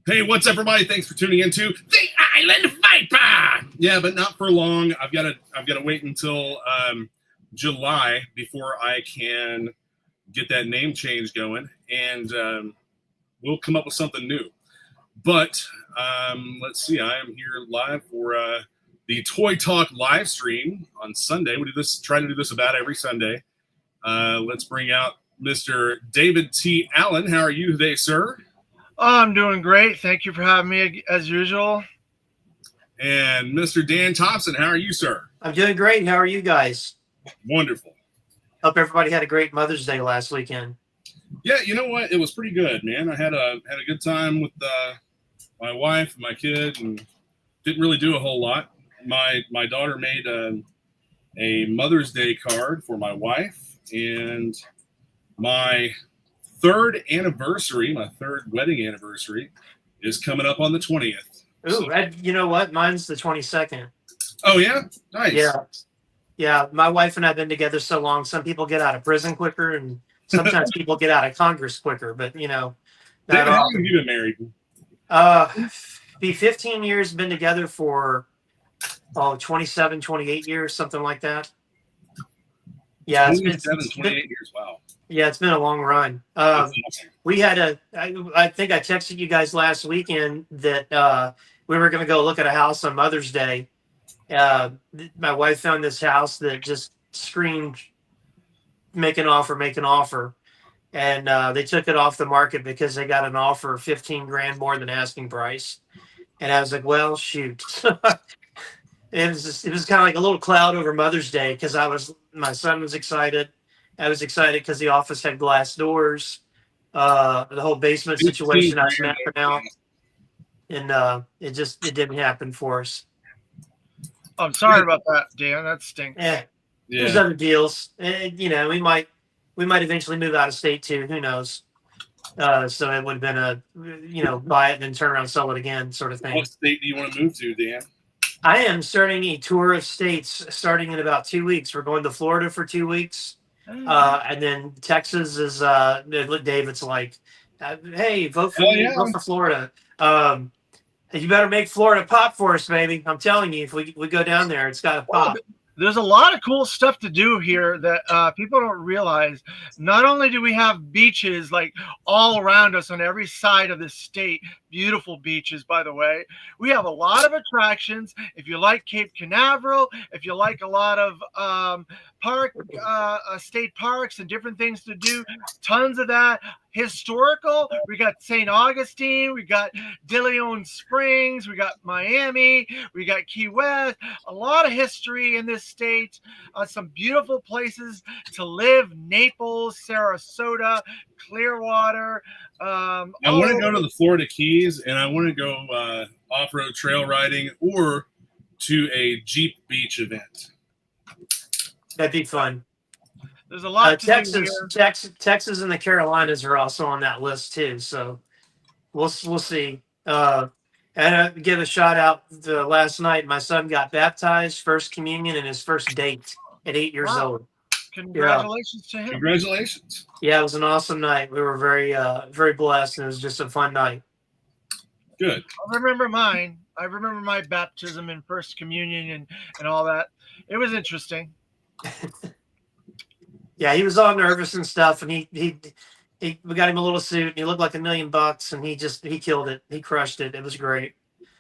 Hey, what's up, everybody? Thanks for tuning into the Island Viper. Yeah, but not for long. I've got to wait until July before I can get that name change going, and we'll come up with something new. But let's see. I am here live for the Toy Talk live stream on Sunday. We do this, try to do this about every Sunday. Let's bring out Mr. David T. Allen. How are you today, sir? Oh, I'm doing great. Thank you for having me as usual. And Mr. Dan Thompson, how are you, sir? I'm doing great. How are you guys? Wonderful. Hope everybody had a great Mother's Day last weekend. Yeah, you know what? It was pretty good, man. I had a good time with my wife and my kid, and didn't really do a whole lot. My daughter made a Mother's Day card for my wife, and my third wedding anniversary is coming up on the 20th. Ooh, so, you know what? Mine's the 22nd. Oh, yeah? Nice. Yeah. My wife and I have been together so long. Some people get out of prison quicker, and sometimes people get out of Congress quicker. But, you know. David, how long have you been married? Be 15 years, been together for, 27, 28 years, something like that. Yeah, it's been 28 years. Wow. Yeah, it's been a long run. We had I think I texted you guys last weekend that we were going to go look at a house on Mother's Day. My wife found this house that just screamed, make an offer. And they took it off the market because they got an offer $15,000 more than asking price. And I was like, well, shoot. It was kind of like a little cloud over Mother's Day because my son was excited. I was excited because the office had glass doors. The whole basement situation I was mapping out, and it didn't happen for us. I'm sorry about that, Dan. That stinks. Yeah. There's other deals. You know, we might eventually move out of state too. Who knows? So it would have been buy it and then turn around and sell it again, sort of thing. What state do you want to move to, Dan? I am starting a tour of states starting in about 2 weeks. We're going to Florida for 2 weeks. And then Texas is David's like, hey, vote for me, vote for Florida. You better make Florida pop for us, baby. I'm telling you, if we go down there, it's got to pop. There's a lot of cool stuff to do here that people don't realize. Not only do we have beaches like all around us on every side of the state, beautiful beaches, by the way. We have a lot of attractions. If you like Cape Canaveral, if you like a lot of state parks and different things to do, tons of that. Historical, we got St. Augustine, we got De Leon Springs, we got Miami, we got Key West, a lot of history in this state, some beautiful places to live, Naples, Sarasota, Clearwater. I want to go to the Florida Keys, and I want to go off-road trail riding or to a Jeep Beach event. That'd be fun. There's a lot. Texas, and the Carolinas are also on that list too. So we'll see. And give a shout out. Last night, my son got baptized, first communion, and his first date at 8 years old. Congratulations to him. Congratulations. Yeah, it was an awesome night. We were very, very blessed, and it was just a fun night. Good. I remember mine. I remember my baptism and first communion and all that. It was interesting. Yeah, he was all nervous and stuff, and we got him a little suit, and he looked like $1 million, and he killed it. He crushed it. It was great.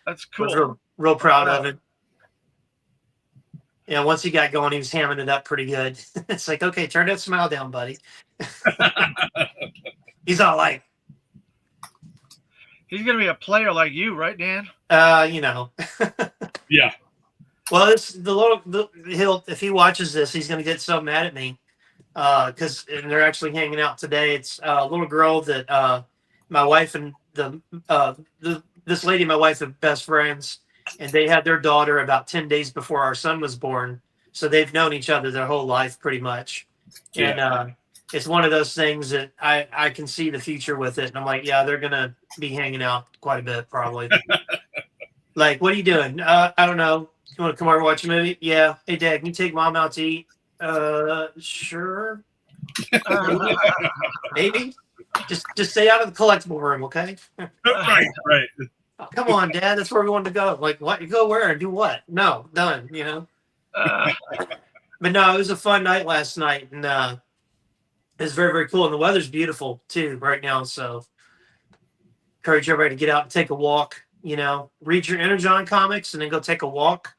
That's cool. I was real proud of it. Yeah, once he got going, he was hamming it up pretty good. It's like, okay, turn that smile down, buddy. He's all like, he's gonna be a player like you, right, Dan? Yeah. Well, if he watches this, he's gonna get so mad at me. Because they're actually hanging out today. It's a little girl that my wife and this lady, my wife, are best friends, and they had their daughter about 10 days before our son was born. So they've known each other their whole life, pretty much. Yeah. And it's one of those things that I can see the future with it. And I'm like, yeah, they're gonna be hanging out quite a bit, probably. Like, what are you doing? I don't know. You want to come over and watch a movie? Yeah. Hey, Dad, can you take Mom out to eat? Sure. Maybe. Just stay out of the collectible room, okay? Right, right. Come on, Dad. That's where we wanted to go. Like, what? You go where and do what? No, done. You know. Uh, But no, it was a fun night last night, and it's very, very cool. And the weather's beautiful too right now. So encourage everybody to get out and take a walk. You know, read your Energon comics and then go take a walk.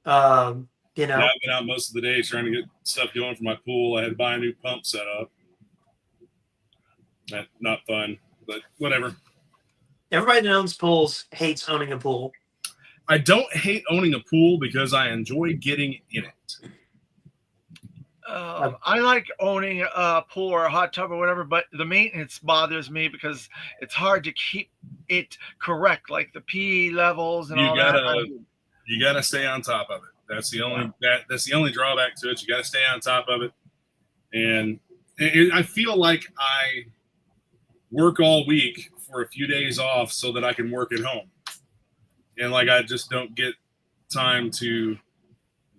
You know, Yeah, I've been out most of the day trying to get stuff going for my pool. I had to buy a new pump set up. Not fun, but whatever. everybody that owns pools hates owning a pool. I don't hate owning a pool because I enjoy getting in it. I like owning a pool or a hot tub or whatever, but the maintenance bothers me because it's hard to keep it correct, like the pee levels and all that. You gotta stay on top of it. That's the only drawback to it. You gotta stay on top of it, and I feel like I work all week for a few days off so that I can work at home, and like I just don't get time to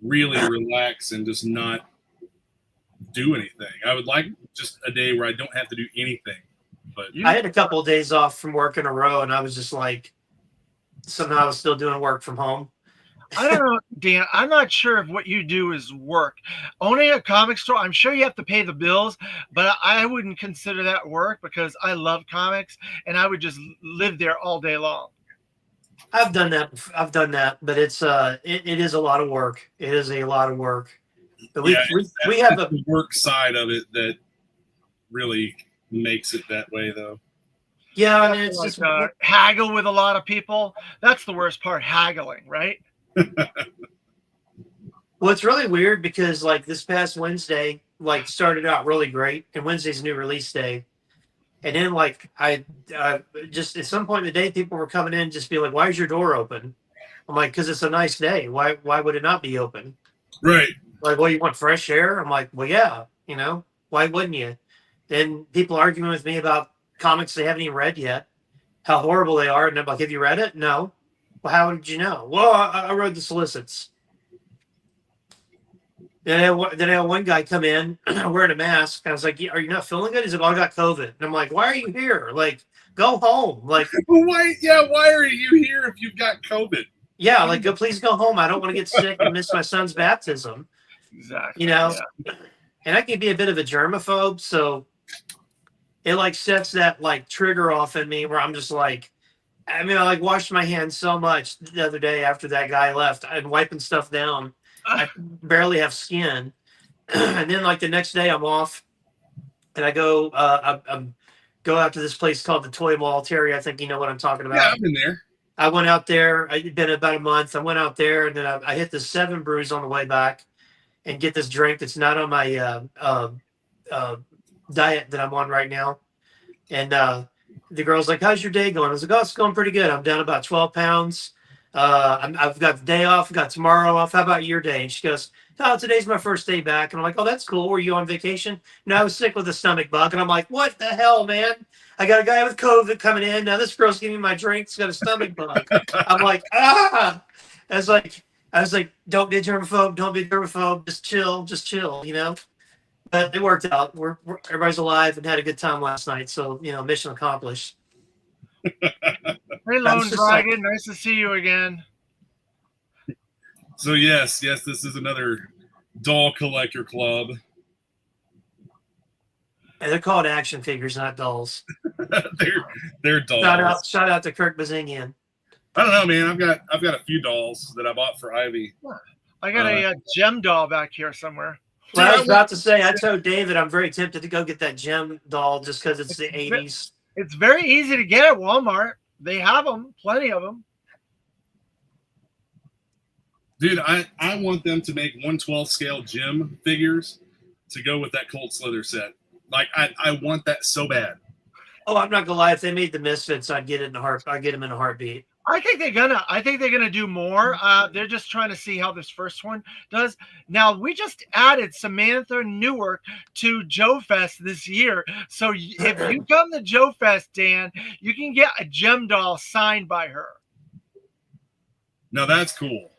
really relax and just not do anything. I would like just a day where I don't have to do anything. But I had a couple of days off from work in a row, and I was just like, somehow I was still doing work from home. I don't know, Dan. I'm not sure if what you do is work. Owning a comic store, I'm sure you have to pay the bills, but I wouldn't consider that work because I love comics and I would just live there all day long. I've done that, but it is a lot of work. It is a lot of work. But we have the work side of it that really makes it that way, though. Yeah, I mean, it's like, just haggle with a lot of people. That's the worst part, haggling, right? Well, it's really weird because like this past Wednesday, like started out really great, and Wednesday's a new release day, and then like I just at some point in the day, people were coming in just be like, "Why is your door open?" I'm like, "Because it's a nice day. Why would it not be open?" Right. Like, well, you want fresh air? I'm like, well, yeah. You know, why wouldn't you? Then people arguing with me about comics they haven't even read yet, how horrible they are, and I'm like, have you read it? No. Well, how did you know? Well, I read the solicits. Then I had one guy come in wearing a mask. I was like, are you not feeling good? He's like, oh, I got COVID. And I'm like, why are you here? Like, go home. Like, why are you here if you've got COVID? Yeah, like, please go home. I don't want to get sick and miss my son's baptism. Exactly. You know? Yeah. And I can be a bit of a germaphobe, so it like sets that like trigger off in me where I'm just like, I mean, I like washed my hands so much the other day after that guy left. I'm wiping stuff down. I barely have skin. And then like the next day I'm off and I go go out to this place called the Toy Mall. Terry, I think you know what I'm talking about. Yeah, I've been there. I went out there. It'd been about a month. I went out there and then I hit the 7 Brews on the way back and get this drink that's not on my diet that I'm on right now. And the girl's like, how's your day going? I was like, oh, it's going pretty good. I'm down about 12 pounds. I've got the day off, got tomorrow off. How about your day? And she goes, oh, today's my first day back. And I'm like, oh, that's cool. Were you on vacation? No, I was sick with a stomach bug. And I'm like, what the hell, man? I got a guy with COVID coming in. Now this girl's giving me my drink. She's got a stomach bug. I'm like, ah. I was like, don't be a germaphobe. Don't be a germaphobe. Just chill, you know? But it worked out. We're everybody's alive and had a good time last night. So, you know, mission accomplished. Hey, Lone Dragon. Nice to see you again. So, yes, this is another doll collector club. And they're called action figures, not dolls. they're dolls. Shout out to Kirk Bazingian. I don't know, man. I've got a few dolls that I bought for Ivy. I got a gem doll back here somewhere. Well, I was about to say, I told David I'm very tempted to go get that gem doll just because it's the 80s. It's very easy to get at Walmart. They have them, plenty of them. Dude, I want them to make 1/12 scale gem figures to go with that Cold Slither set. Like, I want that so bad. Oh, I'm not gonna lie. If they made the Misfits, I'd get it in a heart. I'd get them in a heartbeat. I think they're gonna do more. They're just trying to see how this first one does. Now we just added Samantha Newark to Joe Fest this year. So if you come to Joe Fest, Dan, you can get a gem doll signed by her. Now that's cool.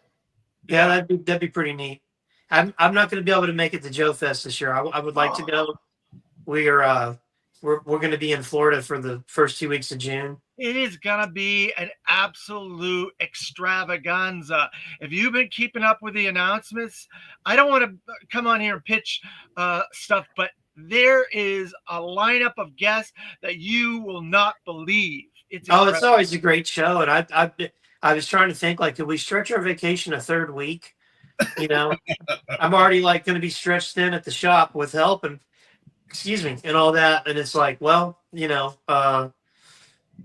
Yeah, that'd be pretty neat. I'm not going to be able to make it to Joe Fest this year. I would like to go. We are we're going to be in Florida for the first 2 weeks of June. It is going to be an absolute extravaganza. If you've been keeping up with the announcements, I don't want to come on here and pitch stuff, but there is a lineup of guests that you will not believe. It's always a great show. And I was trying to think, like, could we stretch our vacation a third week? You know, I'm already like going to be stretched thin at the shop with help and all that. And it's like, well, you know,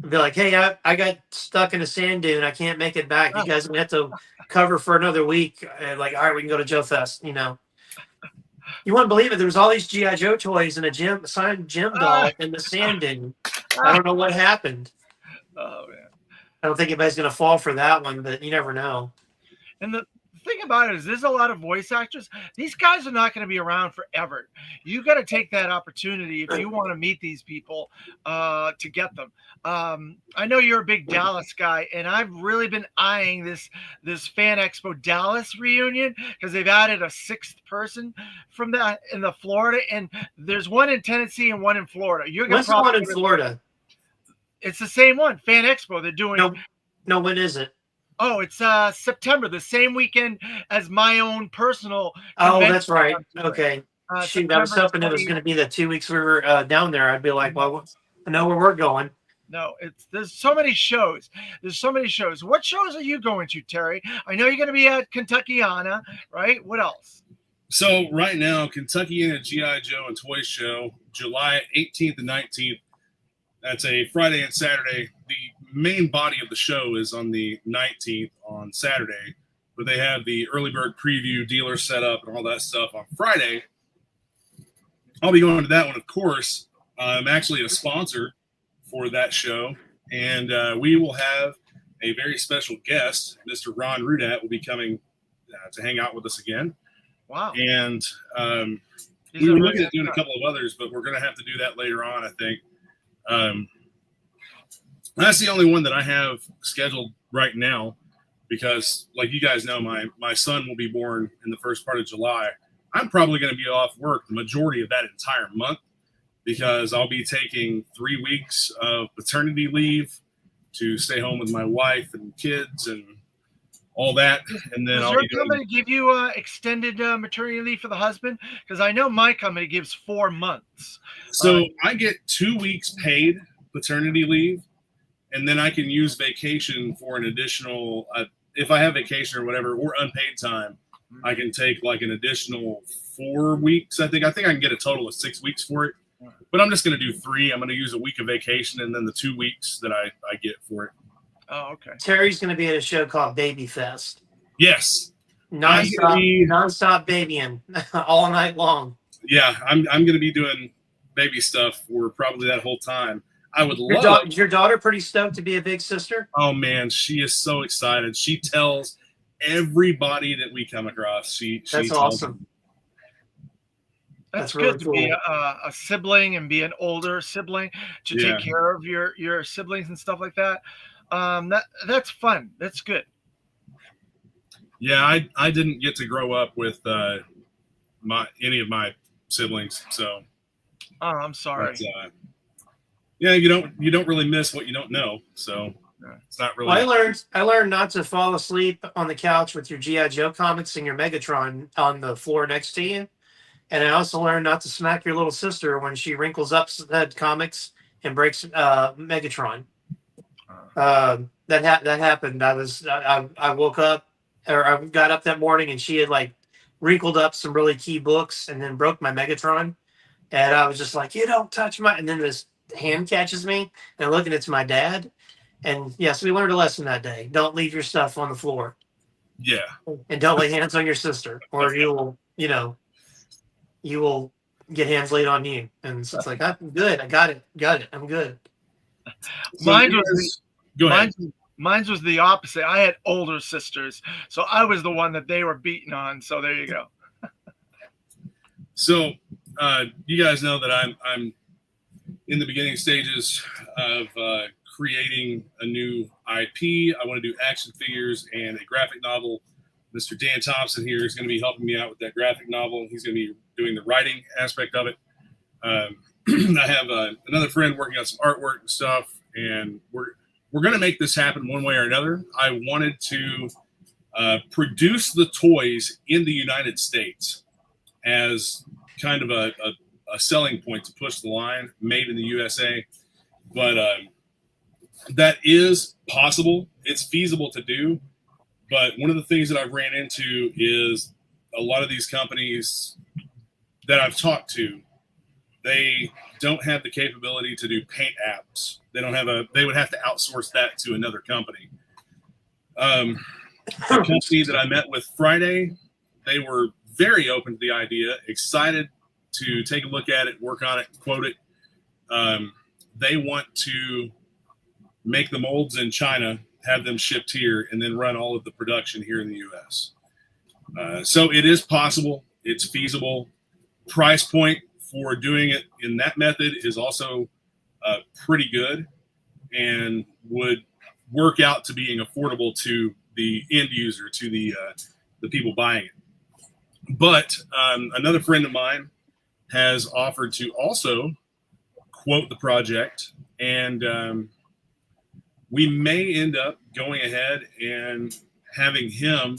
be like, hey, I got stuck in a sand dune. I can't make it back. You guys have to cover for another week. And like, all right, we can go to Joe Fest. You know, you wouldn't believe it. There was all these G.I. Joe toys and a signed Jim doll in the sand dune. I don't know what happened. Oh man, I don't think anybody's going to fall for that one, but you never know. And the thing about it is there's a lot of voice actors. These guys are not going to be around forever. You got to take that opportunity if you want to meet these people to get them. I know you're a big Dallas guy, and I've really been eyeing this Fan Expo Dallas reunion because they've added a sixth person from that in the Florida, and there's one in Tennessee and one in Florida. What's the one in Florida? It's the same one, Fan Expo. They're doing. No, when is it? Oh, it's September, the same weekend as my own personal. Oh, that's right. Okay. Shoot, I was hoping it was going to be the 2 weeks we were down there. I'd be like, well, I know where we're going. No, there's so many shows. What shows are you going to, Terry? I know you're going to be at Kentuckiana, right? What else? So right now, Kentuckiana G.I. Joe and Toy Show, July 18th and 19th. That's a Friday and Saturday. The main body of the show is on the 19th on Saturday, but they have the early bird preview dealer set up and all that stuff on Friday. I'll be going to that one, of course. I'm actually a sponsor for that show, and we will have a very special guest. Mr. Ron Rudat will be coming to hang out with us again. Wow. And we were looking at doing a couple of others, but we're going to have to do that later on, I think. That's the only one that I have scheduled right now because, like you guys know, my son will be born in the first part of July. I'm probably going to be off work the majority of that entire month because I'll be taking 3 weeks of paternity leave to stay home with my wife and kids and all that. And then Does your company give you extended maternity leave for the husband? Because I know my company gives 4 months. So I get 2 weeks paid paternity leave, and then I can use vacation for an additional, if I have vacation or whatever, or unpaid time, I can take like an additional 4 weeks. I think I can get a total of 6 weeks for it, but I'm just going to do 3. I'm going to use a week of vacation and then the 2 weeks that I get for it. Oh, okay. Terry's going to be at a show called Baby Fest. Yes. Non-stop babying all night long. Yeah, I'm going to be doing baby stuff for probably that whole time. I would love. Is your daughter pretty stoked to be a big sister? Oh man, she is so excited. She tells everybody that we come across. That's awesome. That's really good to be a sibling and be an older sibling to take care of your siblings and stuff like that. That's fun. That's good. Yeah, I didn't get to grow up with any of my siblings, so. Oh, I'm sorry. But, yeah, you don't really miss what you don't know, so it's not really. Well, I learned not to fall asleep on the couch with your G.I. Joe comics and your Megatron on the floor next to you, and I also learned not to smack your little sister when she wrinkles up said comics and breaks Megatron. That happened. I woke up, or I got up that morning, and she had like wrinkled up some really key books and then broke my Megatron, and I was just like, "You don't touch my!" And then this hand catches me, and I'm looking, it's my dad. And yes, we learned a lesson that day. Don't leave your stuff on the floor. Yeah. And don't lay hands on your sister, or you will get hands laid on you. And so it's like, I'm good. I got it. I'm good. Mine was the opposite. I had older sisters, so I was the one that they were beating on. So there you go. So you guys know that I'm in the beginning stages of creating a new IP. I want to do action figures and a graphic novel. Mr. Dan Thompson here is going to be helping me out with that graphic novel. He's going to be doing the writing aspect of it. I have another friend working on some artwork and stuff, and we're going to make this happen one way or another. I wanted to produce the toys in the United States as kind of a selling point to push the line, made in the USA. But that is possible. It's feasible to do. But one of the things that I've ran into is a lot of these companies that I've talked to, they don't have the capability to do paint apps. They would have to outsource that to another company. The company that I met with Friday, they were very open to the idea, excited to take a look at it, work on it, quote it. They want to make the molds in China, have them shipped here, and then run all of the production here in the U.S. So it is possible. It's feasible. Price point for doing it in that method is also pretty good and would work out to being affordable to the end user, to the people buying it. But another friend of mine has offered to also quote the project, and we may end up going ahead and having him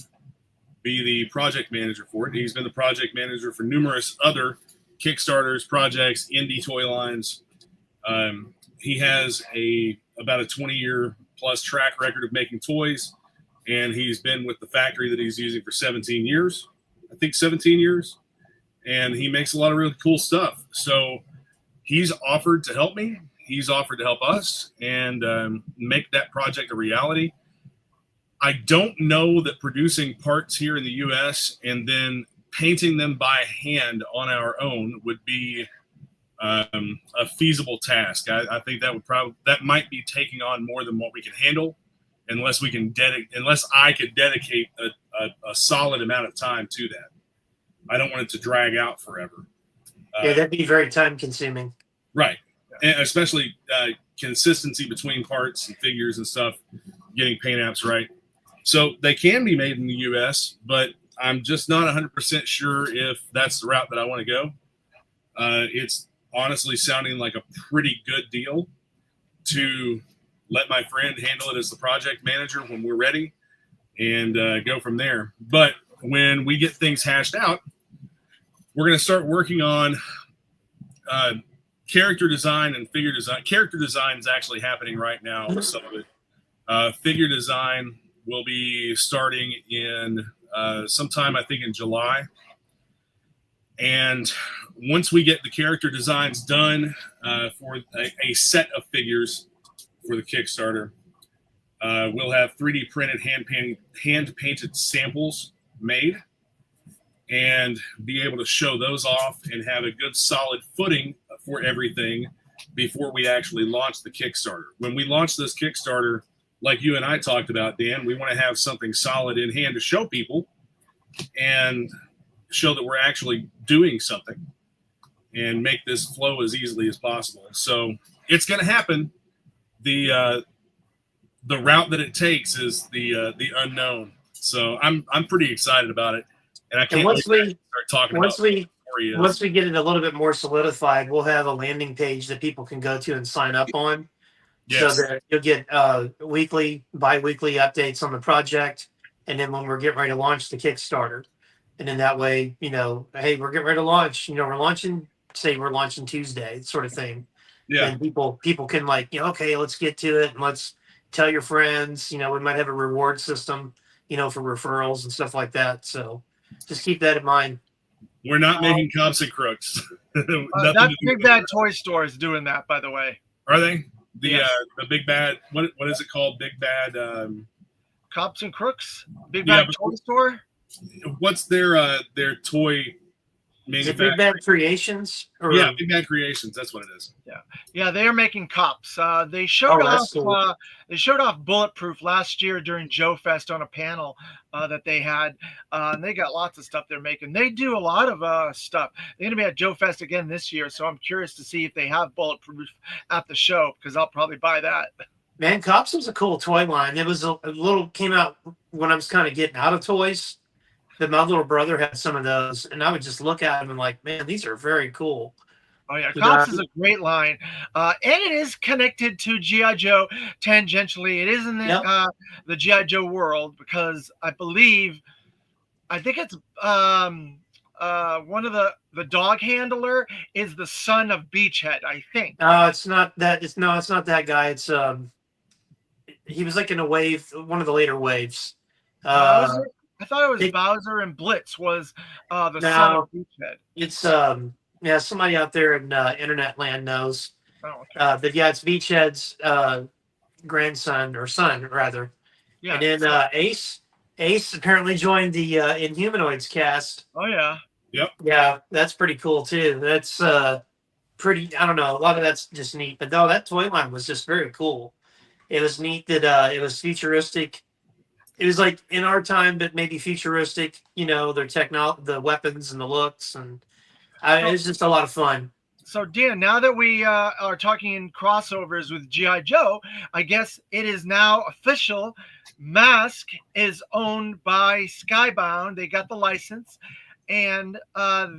be the project manager for it. He's been the project manager for numerous other Kickstarters, projects, indie toy lines. He has about a 20-year plus track record of making toys, and he's been with the factory that he's using for 17 years. I think 17 years. And he makes a lot of really cool stuff. So he's offered to help me. He's offered to help us and make that project a reality. I don't know that producing parts here in the U.S. and then painting them by hand on our own would be a feasible task. I think that might be taking on more than what we can handle, unless I could dedicate a solid amount of time to that. I don't want it to drag out forever. Yeah, that'd be very time consuming. Right. And especially consistency between parts and figures and stuff, getting paint apps right. So they can be made in the U.S., but I'm just not 100% sure if that's the route that I want to go. It's honestly sounding like a pretty good deal to let my friend handle it as the project manager when we're ready and go from there. But when we get things hashed out, we're going to start working on character design and figure design. Character design is actually happening right now. Some of it. Figure design will be starting in sometime, I think, in July. And once we get the character designs done for a set of figures for the Kickstarter, we'll have 3D printed, hand painted samples made and be able to show those off and have a good solid footing for everything before we actually launch the Kickstarter. When we launch this Kickstarter, like you and I talked about, Dan, we want to have something solid in hand to show people and show that we're actually doing something and make this flow as easily as possible. So it's going to happen. The route that it takes is the unknown. So I'm pretty excited about it, and I can't wait to start talking about it. Once we get it a little bit more solidified, we'll have a landing page that people can go to and sign up on. Yes. So that you'll get weekly, bi-weekly updates on the project, and then when we're getting ready to launch the Kickstarter, and then that way, hey, we're getting ready to launch. We're launching Tuesday, sort of thing. Yeah. And people can okay, let's get to it and let's tell your friends. We might have a reward system, for referrals and stuff like that. So just keep that in mind. We're not making cops and crooks. That Big Bad Toy Store is doing that, by the way. Are they? The Big Bad, what is it called? Big Bad Cops and Crooks? Big Bad Toy Store? What's their toy manufacturer? Big Bad Creations? Big Bad Creations. That's what it is. Yeah, they are making cops. They showed off. Cool. They showed off Bulletproof last year during Joe Fest on a panel that they had. And they got lots of stuff they're making. They do a lot of stuff. They're going to be at Joe Fest again this year, so I'm curious to see if they have Bulletproof at the show because I'll probably buy that. Man, Cops was a cool toy line. It was came out when I was kind of getting out of toys. That my little brother had some of those, and I would just look at them and like, man, these are very cool. Oh yeah, You Cops know, is a great line, and it is connected to GI Joe tangentially. It is in Yep. the GI Joe world because I think it's one of the dog handler is the son of Beachhead. I think. It's not that. It's not that guy. It's he was like in a wave, one of the later waves. Bowser. I thought it was It, Bowser and Blitz was the son of now Beachhead. it's yeah, somebody out there in internet land knows. Oh, okay. But yeah, it's Beachhead's grandson or son rather. Yeah. And then Ace apparently joined the Inhumanoids cast. Oh yeah. Yeah, that's pretty cool too. That's pretty. I don't know. A lot of that's just neat. But no, that toy line was just very cool. It was neat that it was futuristic. It was like in our time, but maybe futuristic. You know, their the weapons and the looks, and it was just a lot of fun. So, Dan, now that we are talking in crossovers with G.I. Joe, I guess it is now official. Mask is owned by Skybound. They got the license, and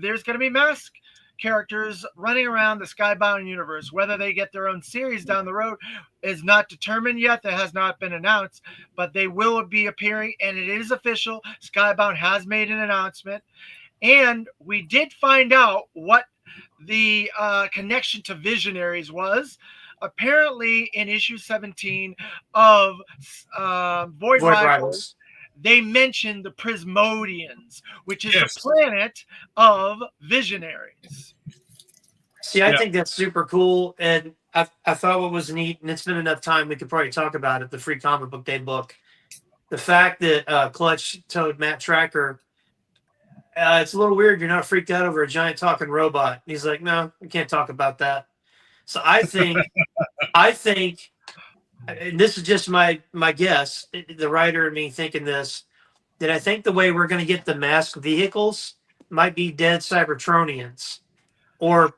there's going to be Mask characters running around the Skybound universe. Whether they get their own series down the road is not determined yet. That has not been announced, but they will be appearing, and it is official. Skybound has made an announcement, and we did find out what the connection to Visionaries was. Apparently, in issue 17 of Void Rivals, they mentioned the Prismodians, which is the planet of Visionaries. See, I think that's super cool, and I thought what was neat, and it's been enough time we could probably talk about it. The Free Comic Book Day book, the fact that Clutch told Matt Tracker, it's a little weird. You're not freaked out over a giant talking robot. And he's like, no, we can't talk about that. So I think, and this is just my guess, the writer and me thinking this, that I think the way we're going to get the masked vehicles might be dead Cybertronians, or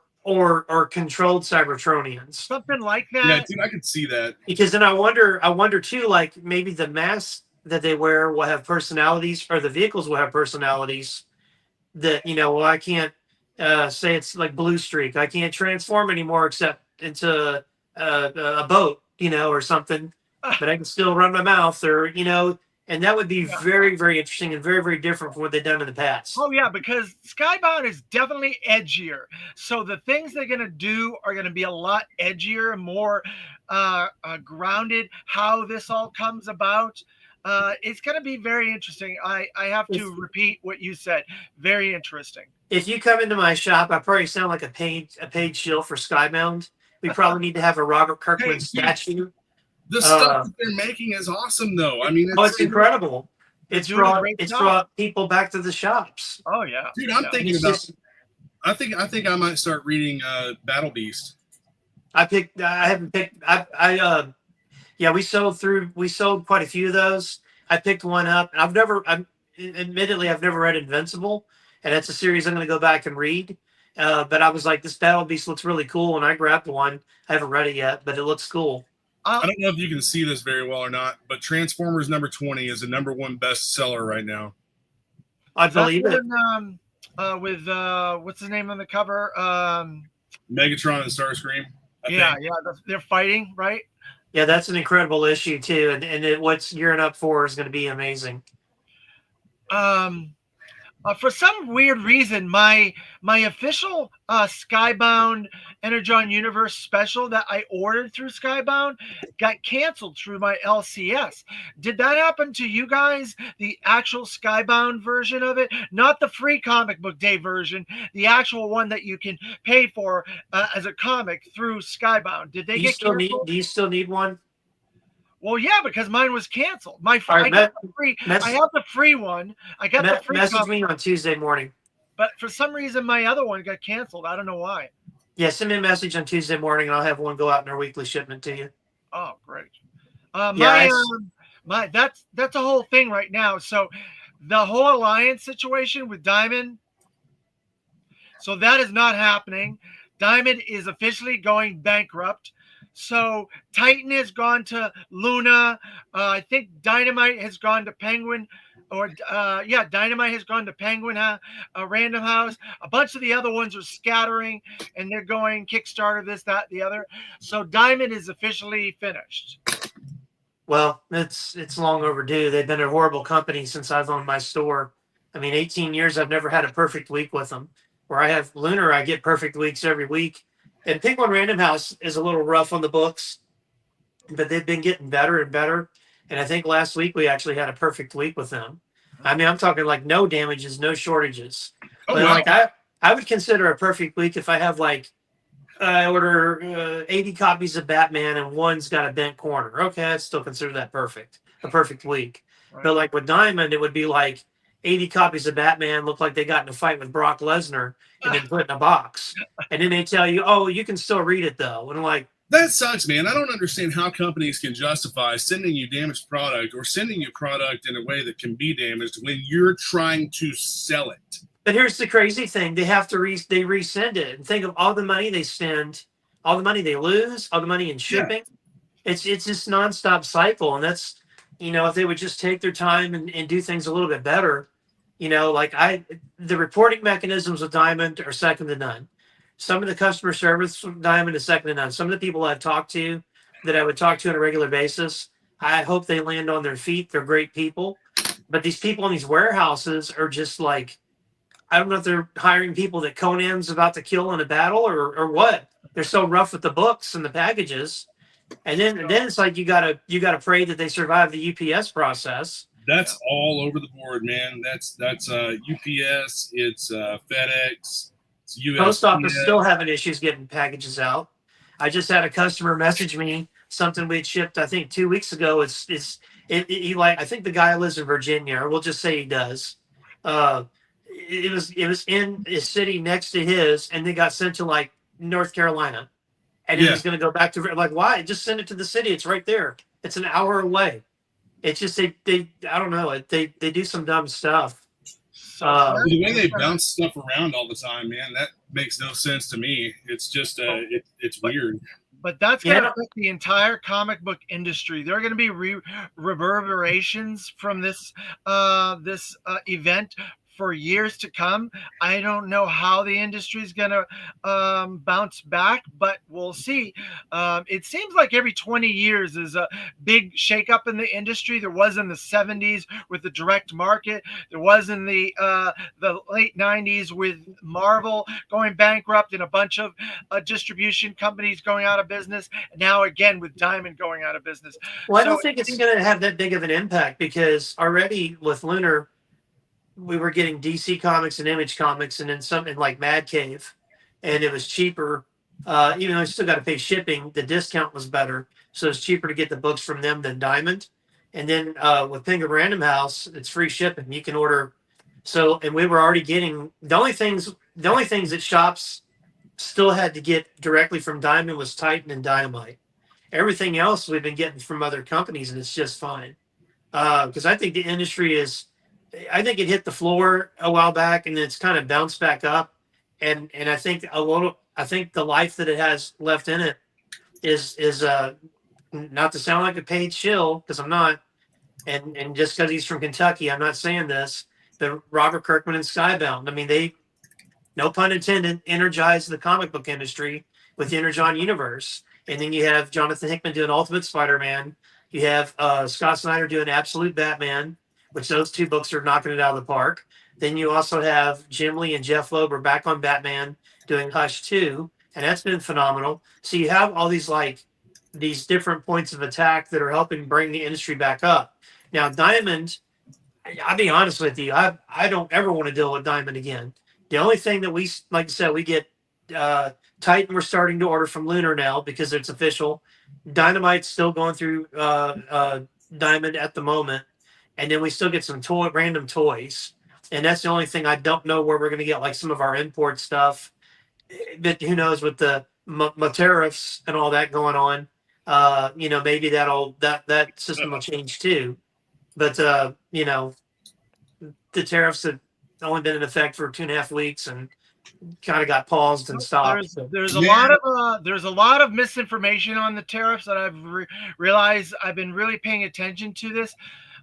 controlled Cybertronians, something like that. Yeah, dude, I could see that. Because then I wonder too, like maybe the masks that they wear will have personalities, or the vehicles will have personalities. That well, I can't say it's like Blue Streak. I can't transform anymore except into a boat, or something. But I can still run my mouth, or and that would be very, very interesting and very, very different from what they've done in the past. Oh yeah, because Skybound is definitely edgier. So the things they're gonna do are gonna be a lot edgier and more grounded. How this all comes about. It's going to be very interesting. I have to repeat what you said. Very interesting. If you come into my shop, I probably sound like a paid shill for Skybound. We probably need to have a Robert Kirkman statue. The stuff that they're making is awesome, though. I mean, it's incredible. It's brought people back to the shops. Oh yeah, dude. I'm thinking about. I think I might start reading Battle Beast. I haven't picked. Yeah, we sold quite a few of those. I picked one up, and admittedly I've never read Invincible, and that's a series I'm going to go back and read. But I was like, this Battle Beast looks really cool, and I grabbed one. I haven't read it yet, but it looks cool. I don't know if you can see this very well or not, but Transformers number 20 is the number one bestseller right now. I believe it. With what's the name on the cover? Megatron and Starscream. Yeah, they're fighting, right? Yeah, that's an incredible issue too, and what's gearing up for is going to be amazing. For some weird reason, my official Skybound Energon Universe special that I ordered through Skybound got canceled through my LCS. Did that happen to you guys? The actual Skybound version of it, not the Free Comic Book Day version, the actual one that you can pay for as a comic through Skybound. Did they get canceled? Do you still need one? Well, yeah, because mine was canceled. I have the free one. I got the free. Message me on Tuesday morning. But for some reason, my other one got canceled. I don't know why. Yeah, send me a message on Tuesday morning, and I'll have one go out in our weekly shipment to you. Oh, great. That's a whole thing right now. So the whole alliance situation with Diamond. So that is not happening. Diamond is officially going bankrupt. So Titan has gone to Luna. I think Dynamite has gone to Penguin, or yeah, Dynamite has gone to Penguin, Random House. A bunch of the other ones are scattering, and they're going Kickstarter, this, that, the other. So Diamond is officially finished. Well, it's long overdue. They've been a horrible company since I've owned my store. I mean, 18 years, I've never had a perfect week with them. Where I have Lunar, I get perfect weeks every week. And Penguin Random House is a little rough on the books, but they've been getting better and better. And I think last week we actually had a perfect week with them. I mean, I'm talking like no damages, no shortages. Oh, But wow. like I would consider a perfect week if I have like I order 80 copies of Batman and one's got a bent corner. Okay, I'd still consider that perfect, a perfect week. Right. But like with Diamond, it would be like 80 copies of Batman look like they got in a fight with Brock Lesnar and then put in a box. And then they tell you, oh, you can still read it though. And I'm like, That sucks, man. I don't understand how companies can justify sending you damaged product or sending you product in a way that can be damaged when you're trying to sell it. but here's the crazy thing: they have to they resend it, and think of all the money they spend, all the money they lose, all the money in shipping. It's this nonstop cycle, and that's if they would just take their time and do things a little bit better, like the reporting mechanisms of Diamond are second to none. Some of the customer service from Diamond is second to none. Some of the people I've talked to that I would talk to on a regular basis, I hope they land on their feet. They're great people, but these people in these warehouses are just like, I don't know if they're hiring people that Conan's about to kill in a battle or what. They're so rough with the books and the packages. And then it's like you gotta pray that they survive the UPS process. That's all over the board, man. That's UPS, it's FedEx, it's USPS. Post office still having issues getting packages out. I just had a customer message me something we'd shipped, I think 2 weeks ago. He like, I think the guy lives in Virginia, or we'll just say he does. It was in a city next to his, and they got sent to like North Carolina. And he's going to go back to, like, why? Just send it to the city. It's right there. It's an hour away. It's just they I don't know. They do some dumb stuff. The way they bounce stuff around all the time, man, that makes no sense to me. It's just it's weird. But that's going to affect the entire comic book industry. There are going to be reverberations from this event for years to come. I don't know how the industry is going to bounce back, but we'll see. It seems like every 20 years is a big shakeup in the industry. There was in the 70s with the direct market. There was in the late 90s with Marvel going bankrupt and a bunch of distribution companies going out of business. And now again with Diamond going out of business. Well, I don't think it's going to have that big of an impact, because already with Lunar, we were getting DC Comics and Image Comics, and then something like Mad Cave, and it was cheaper. Even though I still got to pay shipping, the discount was better, so it's cheaper to get the books from them than Diamond. And then with Penguin Random House, it's free shipping. You can order. So, and we were already getting the only things that shops still had to get directly from Diamond was Titan and Dynamite. Everything else we've been getting from other companies, and it's just fine. Because I think the industry I think it hit the floor a while back, and it's kind of bounced back up. And I think the life that it has left in it is not to sound like a paid shill, because I'm not, and just because he's from Kentucky, I'm not saying this. The Robert Kirkman and Skybound, I mean, they, no pun intended, energized the comic book industry with the Energon universe. And then you have Jonathan Hickman doing Ultimate Spider-Man. You have Scott Snyder doing Absolute Batman, which those two books are knocking it out of the park. Then you also have Jim Lee and Jeff Loeb are back on Batman doing Hush 2, and that's been phenomenal. So you have all these different points of attack that are helping bring the industry back up. Now, Diamond, I'll be honest with you, I don't ever want to deal with Diamond again. The only thing that we, like I said, we get Titan, we're starting to order from Lunar now because it's official. Dynamite's still going through Diamond at the moment. And then we still get some random toys. And that's the only thing I don't know where we're going to get, like some of our import stuff. But who knows with the tariffs and all that going on. Maybe that system will change too. But, the tariffs have only been in effect for 2.5 weeks. And kind of got paused and stopped. There's a lot of misinformation on the tariffs that I've realized. I've been really paying attention to this.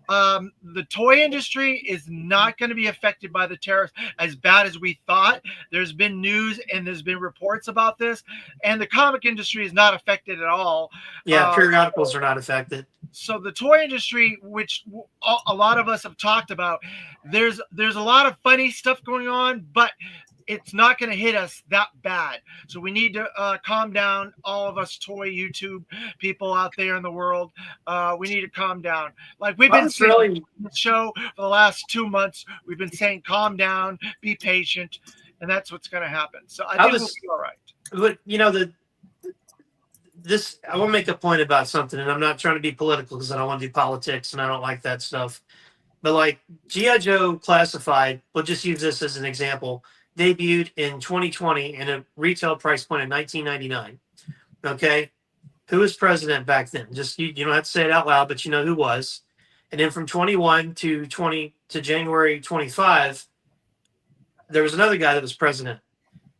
The toy industry is not going to be affected by the tariffs as bad as we thought. There's been news and there's been reports about this, and the comic industry is not affected at all. Yeah, periodicals are not affected. So the toy industry, which a lot of us have talked about, there's a lot of funny stuff going on, but it's not going to hit us that bad. So we need to calm down, all of us toy YouTube people out there in the world. We need to calm down. Like we've been saying on the show for the last 2 months, we've been saying calm down, be patient, and that's what's going to happen. So I think we'll be all right. But I want to make a point about something, and I'm not trying to be political because I don't want to do politics and I don't like that stuff. But like G.I. Joe Classified, we'll just use this as an example, debuted in 2020 in a retail price point of $19.99. Okay, who was president back then? Just you don't have to say it out loud, but you know who was. And then from 21 to January 25, there was another guy that was president.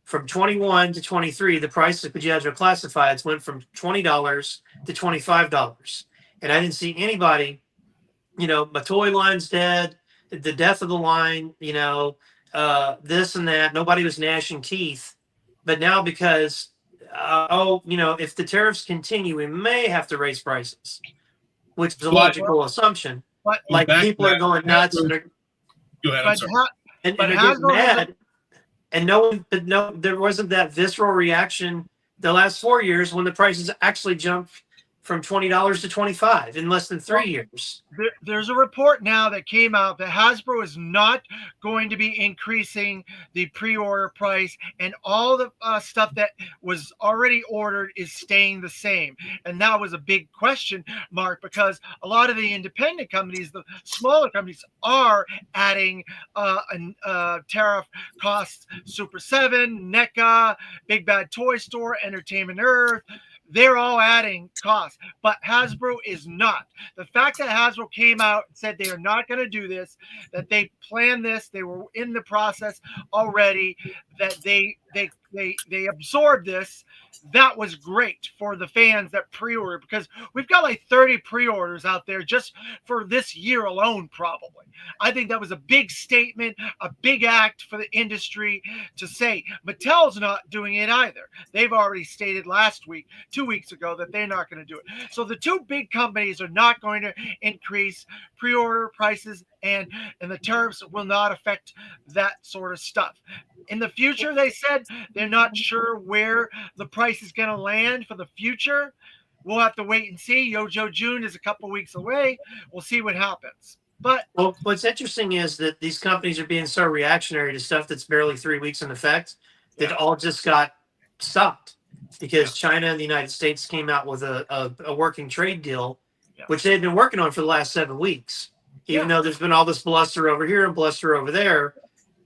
From 21 to 23, the price of G.I. Joe Classifieds went from $20 to $25. And I didn't see anybody, my toy line's dead, the death of the line, this and that. Nobody was gnashing teeth. But now because, if the tariffs continue, we may have to raise prices, which is a logical assumption. But like people are going nuts. Go ahead, I'm sorry. And they're getting mad. And there wasn't that visceral reaction the last 4 years when the prices actually jumped from $20 to $25 in less than 3 years. There's a report now that came out that Hasbro is not going to be increasing the pre-order price, and all the stuff that was already ordered is staying the same. And that was a big question mark because a lot of the independent companies, the smaller companies, are adding tariff costs. Super 7, NECA, Big Bad Toy Store, Entertainment Earth. They're all adding costs, but Hasbro is not. The fact that Hasbro came out and said they are not going to do this, that they planned this, they were in the process already, that they absorbed this, that was great for the fans that pre-order, because we've got like 30 pre-orders out there just for this year alone, probably. I think that was a big statement, a big act for the industry to say. Mattel's not doing it either. They've already stated last week, 2 weeks ago, that they're not going to do it. So the two big companies are not going to increase pre-order prices, and the tariffs will not affect that sort of stuff. In the future, they said they're not sure where the price is going to land for the future. We'll have to wait and see. Yojo June is a couple weeks away. We'll see what happens. But what's interesting is that these companies are being so reactionary to stuff that's barely 3 weeks in effect that all just got stopped because China and the United States came out with a working trade deal, which they've been working on for the last 7 weeks. Even though there's been all this bluster over here and bluster over there,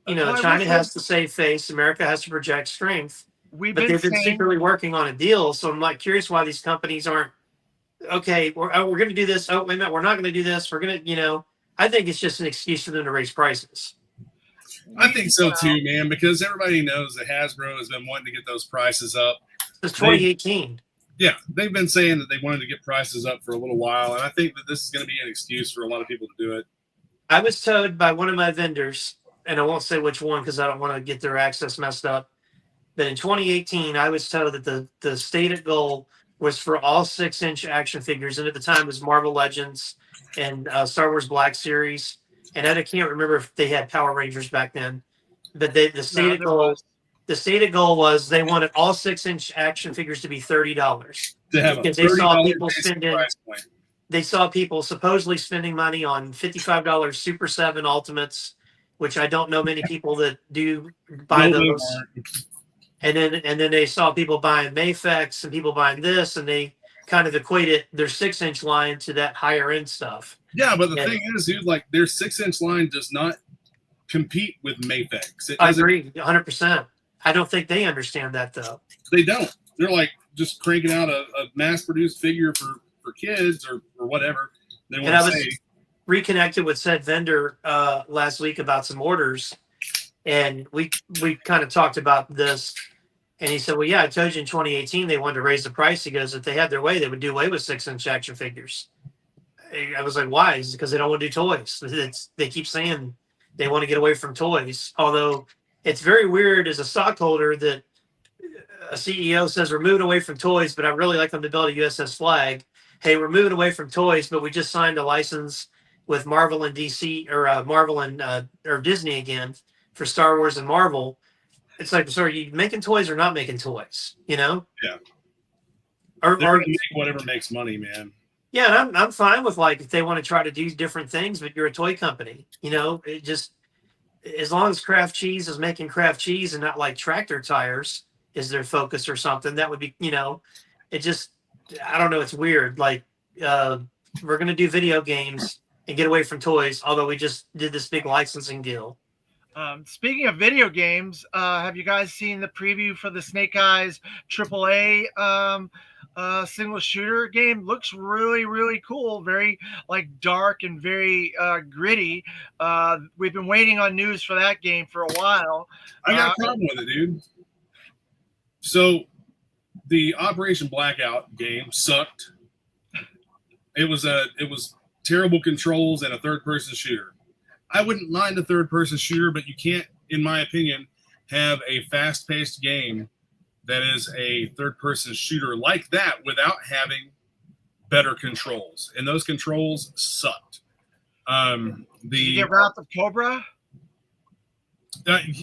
China has to save face. America has to project strength. But they've been secretly working on a deal. So I'm like curious why these companies aren't, okay, we're going to do this. Oh, wait a minute, we're not going to do this. We're going to, I think it's just an excuse for them to raise prices. I think so too, man, because everybody knows that Hasbro has been wanting to get those prices up. Since 2018. Yeah, they've been saying that they wanted to get prices up for a little while, and I think that this is going to be an excuse for a lot of people to do it. I was told by one of my vendors, and I won't say which one because I don't want to get their access messed up, but in 2018, I was told that the stated goal was for all 6-inch action figures, and at the time it was Marvel Legends and Star Wars Black Series, and I can't remember if they had Power Rangers back then, but the stated goal. The stated goal was they wanted all 6-inch action figures to be $30. Because they saw people they saw people supposedly spending money on $55 Super 7 Ultimates, which I don't know many people that do buy those. And then they saw people buying Mafex and people buying this, and they kind of equated their 6-inch line to that higher end stuff. Yeah, but the thing is, dude, like their 6-inch line does not compete with Mafex. I agree, 100%. I don't think they understand that, though. They don't. They're like just cranking out a mass-produced figure for kids or whatever. And I was reconnected with said vendor last week about some orders, And we kind of talked about this, and he said, "Well, yeah, I told you in 2018 they wanted to raise the price." He goes, "If they had their way, they would do away with 6-inch action figures." I was like, "Why?" It's because they don't want to do toys. They keep saying they want to get away from toys. Although it's very weird as a stockholder that a CEO says we're moving away from toys, but I really like them to build a USS Flag. Hey, we're moving away from toys, but we just signed a license with Marvel and DC, or Marvel and or Disney again for Star Wars and Marvel. It's like, so are you making toys or not making toys? You know? Yeah. Or make whatever makes money, man. Yeah, and I'm fine with, like, if they want to try to do different things, but you're a toy company. You know, it just, as long as Kraft Cheese is making Kraft cheese and not like tractor tires is their focus or something, that would be, you know, it just, I don't know, it's weird. Like, we're gonna do video games and get away from toys, although we just did this big licensing deal. Speaking of video games, have you guys seen the preview for the Snake Eyes AAA single shooter game? Looks really, really cool. Very like dark and very gritty. We've been waiting on news for that game for a while. I got a problem with it, dude. So the Operation Blackout game sucked. It was terrible controls and a third-person shooter. I wouldn't mind a third-person shooter, but you can't, in my opinion, have a fast-paced game that is a third-person shooter like that without having better controls. And those controls sucked. Did you get Wrath of Cobra?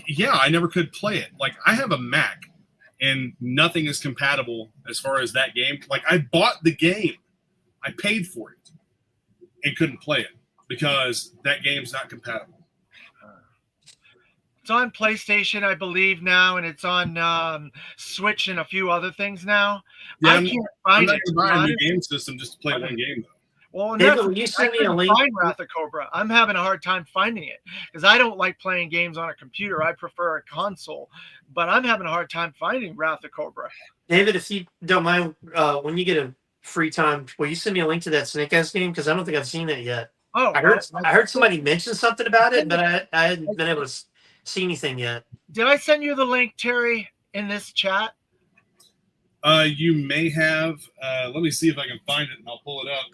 Yeah, I never could play it. Like, I have a Mac, and nothing is compatible as far as that game. Like, I bought the game. I paid for it and couldn't play it because that game's not compatible. It's on PlayStation, I believe, now, and it's on Switch and a few other things now. Yeah, I can't find it. I'm not buying a new game system just to play one game, though. Well, David, will you send me a link? Find Wrath of Cobra. I'm having a hard time finding it because I don't like playing games on a computer. I prefer a console, but I'm having a hard time finding Wrath of Cobra. David, if you don't mind, when you get a free time, will you send me a link to that Snake Eyes game? Because I don't think I've seen it yet. Oh, I heard somebody mention something about it, but I hadn't been able to see anything yet. Did I send you the link, Terry, in this chat? You may have. Let me see if I can find it, and I'll pull it up.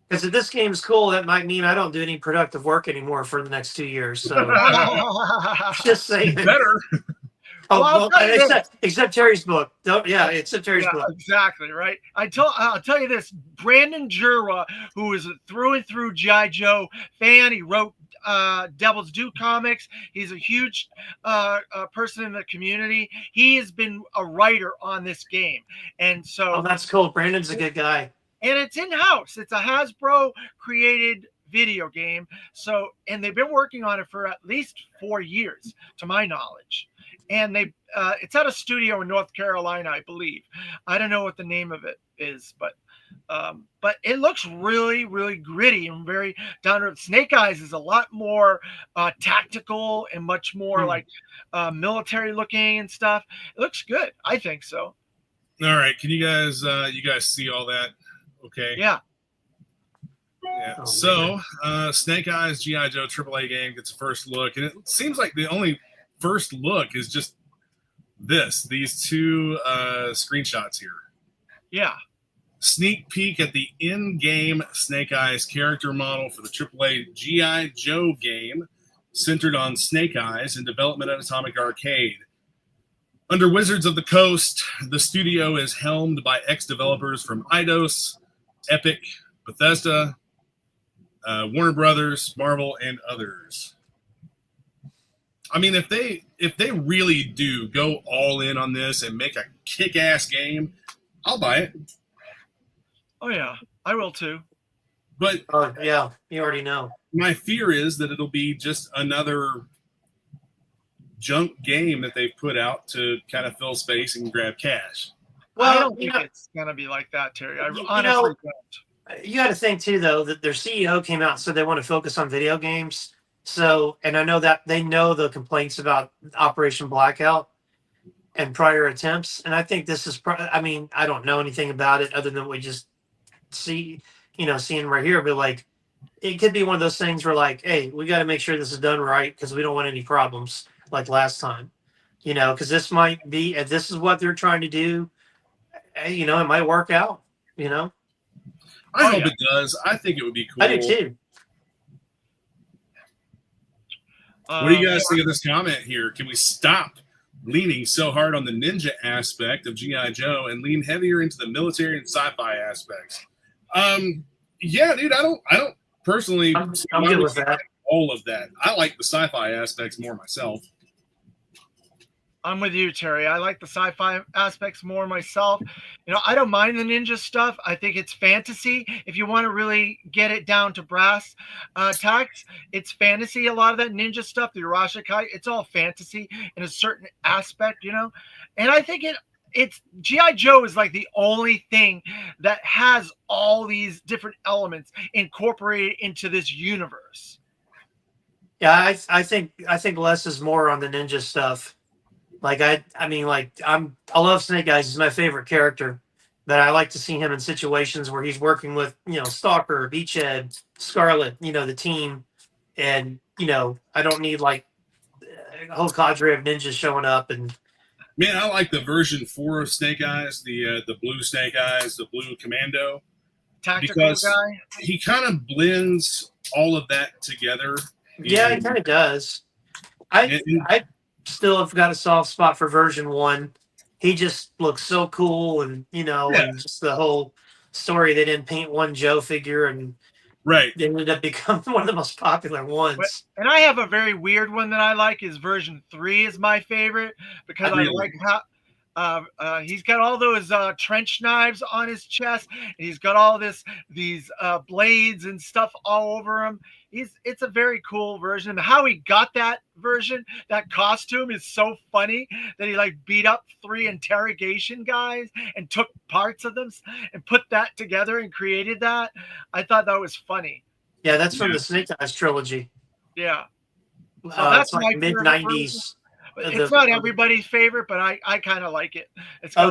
Because if this game's cool, that might mean I don't do any productive work anymore for the next 2 years. So just saying. Better. Oh, well, except Terry's book. Except Terry's book. Exactly, right? I'll tell you this. Brandon Jura, who is a through and through G.I. Joe fan, he wrote Devil's Due comics. He's a huge person in the community. He has been a writer on this game. And so... Oh, that's cool. Brandon's a good guy. And it's in-house. It's a Hasbro created video game. So, and they've been working on it for at least 4 years, to my knowledge. And it's at a studio in North Carolina, I believe. I don't know what the name of it is, but it looks really, really gritty and very down to earth. Snake Eyes is a lot more tactical and much more like military looking and stuff. It looks good. I think so. All right. Can you guys see all that? Okay. Yeah. Yeah. Oh, so, Snake Eyes G.I. Joe AAA game gets a first look, and it seems like the only first look is just these two screenshots here. Yeah. Sneak peek at the in-game Snake Eyes character model for the AAA G.I. Joe game, centered on Snake Eyes in development at Atomic Arcade. Under Wizards of the Coast, the studio is helmed by ex-developers from Eidos, Epic, Bethesda, Warner Brothers, Marvel, and others. I mean, if they really do go all in on this and make a kick-ass game, I'll buy it. Oh yeah, I will too. But yeah, you already know. My fear is that it'll be just another junk game that they've put out to kind of fill space and grab cash. Well, I don't think it's gonna be like that, Terry. I honestly don't. You got to think too, though, that their CEO came out and said they want to focus on video games. So, and I know that they know the complaints about Operation Blackout and prior attempts. And I think this is, I mean, I don't know anything about it other than we just seeing right here, but like, it could be one of those things where like, hey, we got to make sure this is done right because we don't want any problems. like last time, because this might be, if this is what they're trying to do, it might work out, I hope it does. I think it would be cool. I do too. What do you guys think of this comment here? Can we stop leaning so hard on the ninja aspect of G.I. Joe and lean heavier into the military and sci-fi aspects? Yeah, dude, I don't personally I'm good with that. All of that. I like the sci-fi aspects more myself. I'm with you, Terry. I like the sci-fi aspects more myself. I don't mind the ninja stuff. I think it's fantasy. If you want to really get it down to brass tacks, it's fantasy. A lot of that ninja stuff, the Arashikai, it's all fantasy in a certain aspect, And I think it's G.I. Joe is like the only thing that has all these different elements incorporated into this universe. Yeah, I think less is more on the ninja stuff. Like I love Snake Eyes. He's my favorite character, but I like to see him in situations where he's working with Stalker, Beachhead, Scarlet, the team, and I don't need like a whole cadre of ninjas showing up. And man, I like the version 4 of Snake Eyes, the blue Snake Eyes, the blue Commando, tactical guy. He kind of blends all of that together. Yeah, he kind of does. I still have got a soft spot for version 1. He just looks so cool, and and just the whole story. They didn't paint one Joe figure, and right, they ended up becoming one of the most popular ones. And I have a very weird one that I like. Is version 3 is my favorite because I like how he's got all those trench knives on his chest, and he's got all these blades and stuff all over him. It's a very cool version. And how he got that version, that costume is so funny that he like beat up 3 interrogation guys and took parts of them and put that together and created that. I thought that was funny. Yeah, that's from the Snake Eyes trilogy. Yeah. So that's like mid-90s. It's not everybody's favorite, but I kind of like it.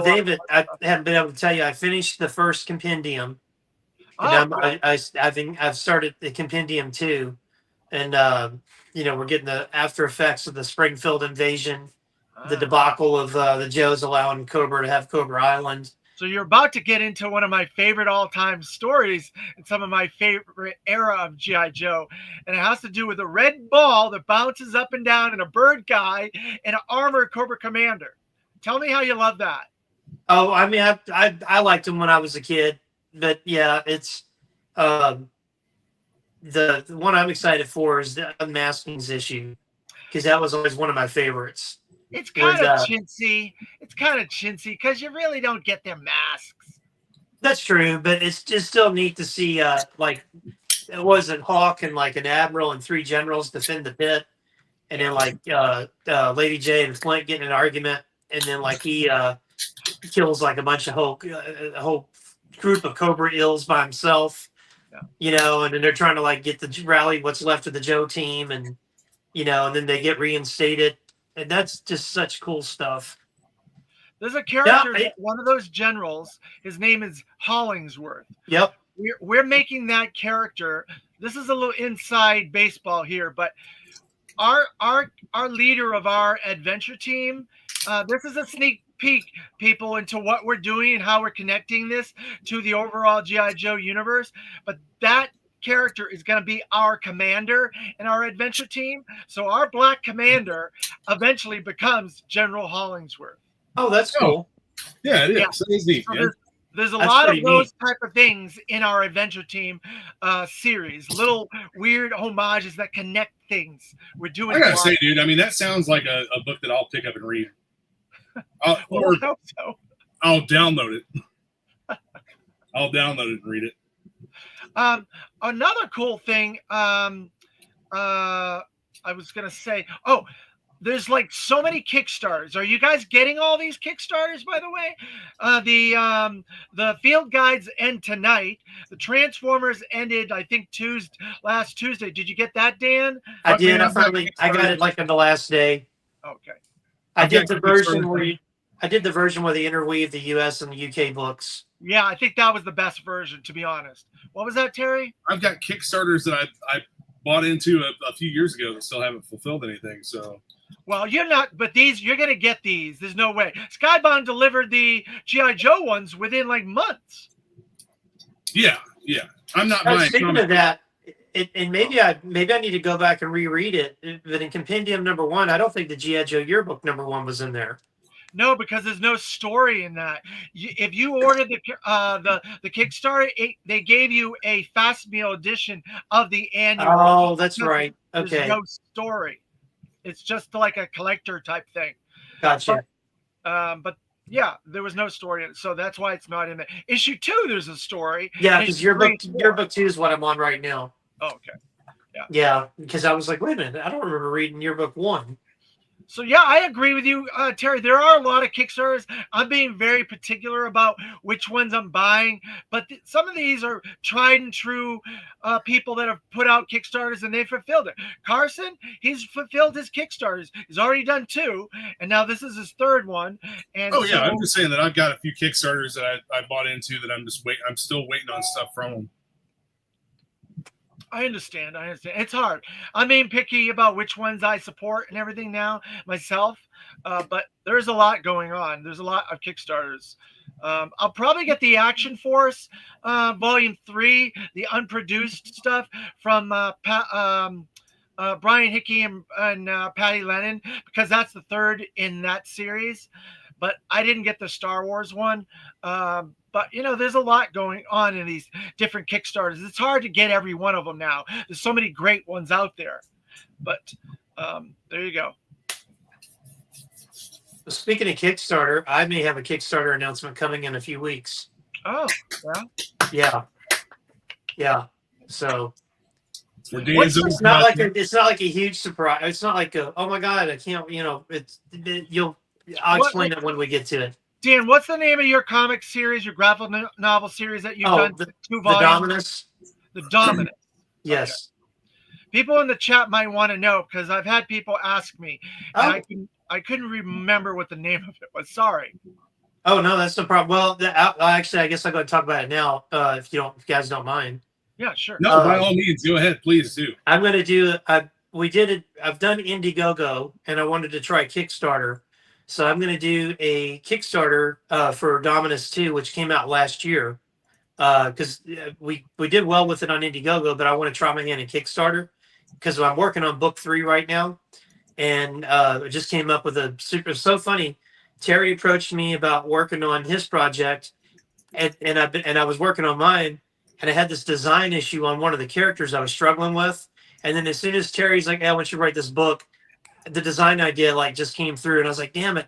David, I haven't been able to tell you. I finished the first compendium. And I've started the compendium 2, and we're getting the after effects of the Springfield invasion, the debacle of the Joes allowing Cobra to have Cobra Island. So you're about to get into one of my favorite all-time stories and some of my favorite era of G.I. Joe, and it has to do with a red ball that bounces up and down and a bird guy and an armored Cobra Commander. Tell me how you love that. Oh, I mean, I liked him when I was a kid. But yeah, it's the one I'm excited for is the unmaskings issue, because that was always one of my favorites. It's kind of chintzy. It's kind of chintzy because you really don't get their masks. That's true, but it's just still neat to see like it wasn't Hawk and like an admiral and 3 generals defend the pit, and then like Lady J and Flint get in an argument, and then like he kills like a bunch of a whole group of Cobra Ills by himself, and then they're trying to like get the rally what's left of the Joe team, and and then they get reinstated, and that's just such cool stuff. There's a character, one of those generals. His name is Hollingsworth. Yep, we're making that character. This is a little inside baseball here, but our leader of our adventure team. This is a sneak peek, people, into what we're doing and how we're connecting this to the overall G.I. Joe universe. But that character is going to be our commander in our adventure team. So our black commander eventually becomes General Hollingsworth. Oh, that's cool. Yeah, it is. Yeah. So it's neat, there's a lot of those type of things in our adventure team series. Little weird homages that connect things. We're doing. I gotta say, dude. I mean, that sounds like a book that I'll pick up and read. I hope so. I'll download it. I'll download it and read it. Another cool thing. I was gonna say. There's like so many Kickstarters. Are you guys getting all these Kickstarters, by the way? The field guides end tonight. The Transformers ended, I think, last Tuesday. Did you get that, Dan? I did. I got it like on the last day. Okay. I did the version where they interweave the US and the UK books. Yeah, I think that was the best version, to be honest. What was that, Terry? I've got Kickstarters that I bought into a few years ago that still haven't fulfilled anything. So. Well, you're not, but you're going to get these. There's no way. Skybound delivered the G.I. Joe ones within like months. Yeah. I'm not buying. Speaking of that, and maybe I need to go back and reread it. But in Compendium #1, I don't think the G.I. Joe Yearbook #1 was in there. No, because there's no story in that. If you ordered the Kickstarter, they gave you a fast meal edition of the annual. Oh, that's right. Okay. There's no story. It's just like a collector type thing. Gotcha. But yeah, there was no story in it, so that's why it's not in there. Issue 2, there's a story. Yeah, because yearbook 2 is what I'm on right now. Oh, okay. Yeah, because I was like, wait a minute, I don't remember reading yearbook 1. So yeah, I agree with you, Terry. There are a lot of Kickstarters. I'm being very particular about which ones I'm buying, but some of these are tried and true people that have put out Kickstarters and they fulfilled it. Carson, he's fulfilled his Kickstarters. He's already done 2, and now this is his 3rd one. And I'm just saying that I've got a few Kickstarters that I bought into that I'm still waiting on stuff from them. I understand. It's hard. I'm being picky about which ones I support and everything now myself. But there's a lot going on. There's a lot of Kickstarters. I'll probably get the Action Force Volume 3, the unproduced stuff from Brian Hickey and Patty Lennon, because that's the 3rd in that series. But I didn't get the Star Wars one. But, there's a lot going on in these different Kickstarters. It's hard to get every one of them now. There's so many great ones out there. But there you go. Speaking of Kickstarter, I may have a Kickstarter announcement coming in a few weeks. Oh, yeah. Yeah. So it's not like a huge surprise. It's not like oh my God, I can't. I'll explain that when we get to it. Dan, what's the name of your comic series, your graphic novel series that you've done? The 2 volumes? Dominus. The Dominus. Yes. Okay. People in the chat might want to know because I've had people ask me. And I couldn't remember what the name of it was. Sorry. Oh no, that's no problem. Well, actually, I guess I'm going to talk about it now. If you guys don't mind. Yeah, sure. No, by all means, go ahead, please do. I'm going to do. We did it. I've done Indiegogo, and I wanted to try Kickstarter. So I'm going to do a Kickstarter for Dominus 2, which came out last year. Because we did well with it on Indiegogo, but I want to try my hand in Kickstarter because I'm working on book 3 right now, and I just came up with so funny. Terry approached me about working on his project, and I was working on mine, and I had this design issue on one of the characters I was struggling with, and then as soon as Terry's like, "Hey, I want you to write this book," the design idea just came through, and I was like, damn it.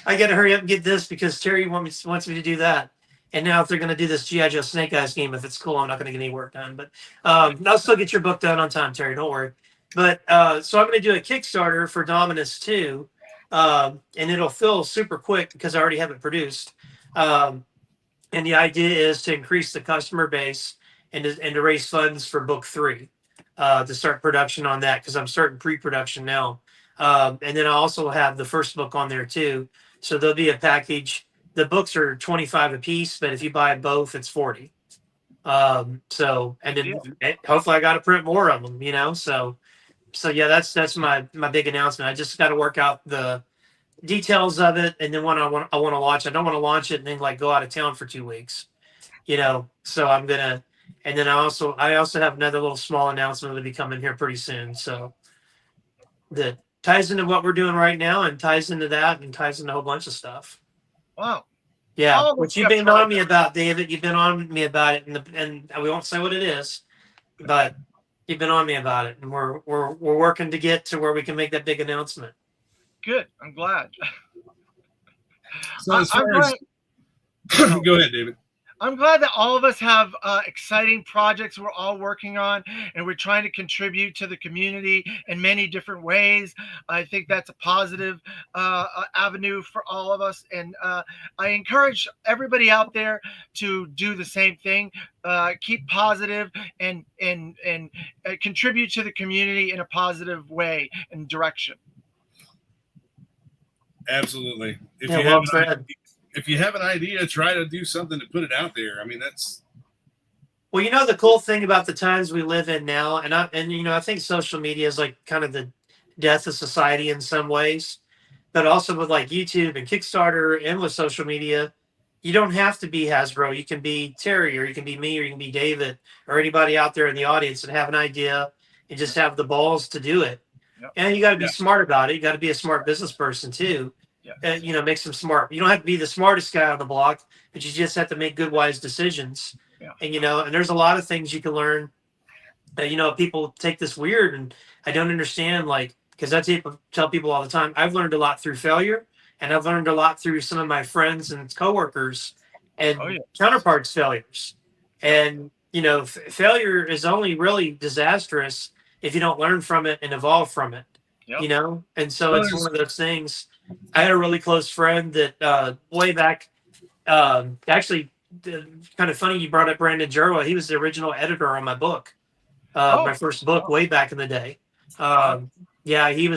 I got to hurry up and get this because Terry wants me to do that. And now if they're going to do this G.I. Joe Snake Eyes game, if it's cool, I'm not going to get any work done. But I'll still get your book done on time, Terry. Don't worry. But so I'm going to do a Kickstarter for Dominus 2, and it'll fill super quick because I already have it produced. And the idea is to increase the customer base and to raise funds for book 3. To start production on that because I'm starting pre-production now. And then I also have the first book on there too. So there'll be a package. The books are $25 a piece, but if you buy both, it's $40. And then hopefully I got to print more of them, So yeah, that's my big announcement. I just got to work out the details of it, and then when I want to launch, I don't want to launch it and then go out of town for 2 weeks, So I'm gonna. And then I also have another little small announcement that'll be coming here pretty soon. So that ties into what we're doing right now and ties into that and ties into a whole bunch of stuff. Wow. Yeah. Which you've been on me about, David. You've been on me about it, and we won't say what it is, but you've been on me about it, and we're working to get to where we can make that big announcement. Good. I'm glad. So as far as go ahead, David. I'm glad that all of us have exciting projects we're all working on, and we're trying to contribute to the community in many different ways. I think that's a positive avenue for all of us, and I encourage everybody out there to do the same thing. Keep positive and contribute to the community in a positive way and direction. Absolutely. If you have an idea, try to do something to put it out there. I mean, that's. Well, the cool thing about the times we live in now, and I think social media is like kind of death of society in some ways, but also with like YouTube and Kickstarter and with social media, you don't have to be Hasbro. You can be Terry, or you can be me, or you can be David, or anybody out there in the audience and have an idea and just have the balls to do it. Yep. And you got to be Yeah. smart about it. You got to be a smart business person too. Yeah. And, make some smart. You don't have to be the smartest guy on the block, but you just have to make good, wise decisions. Yeah. And and there's a lot of things you can learn. People take this weird, and I don't understand. Like, because I tell people all the time, I've learned a lot through failure, and I've learned a lot through some of my friends and coworkers and counterparts' failures. And failure is only really disastrous if you don't learn from it and evolve from it. Yep. And so it's one of those things. I had a really close friend that way back, actually, kind of funny you brought up Brandon Jerwa. He was the original editor on my book, my first book way back in the day. Yeah, he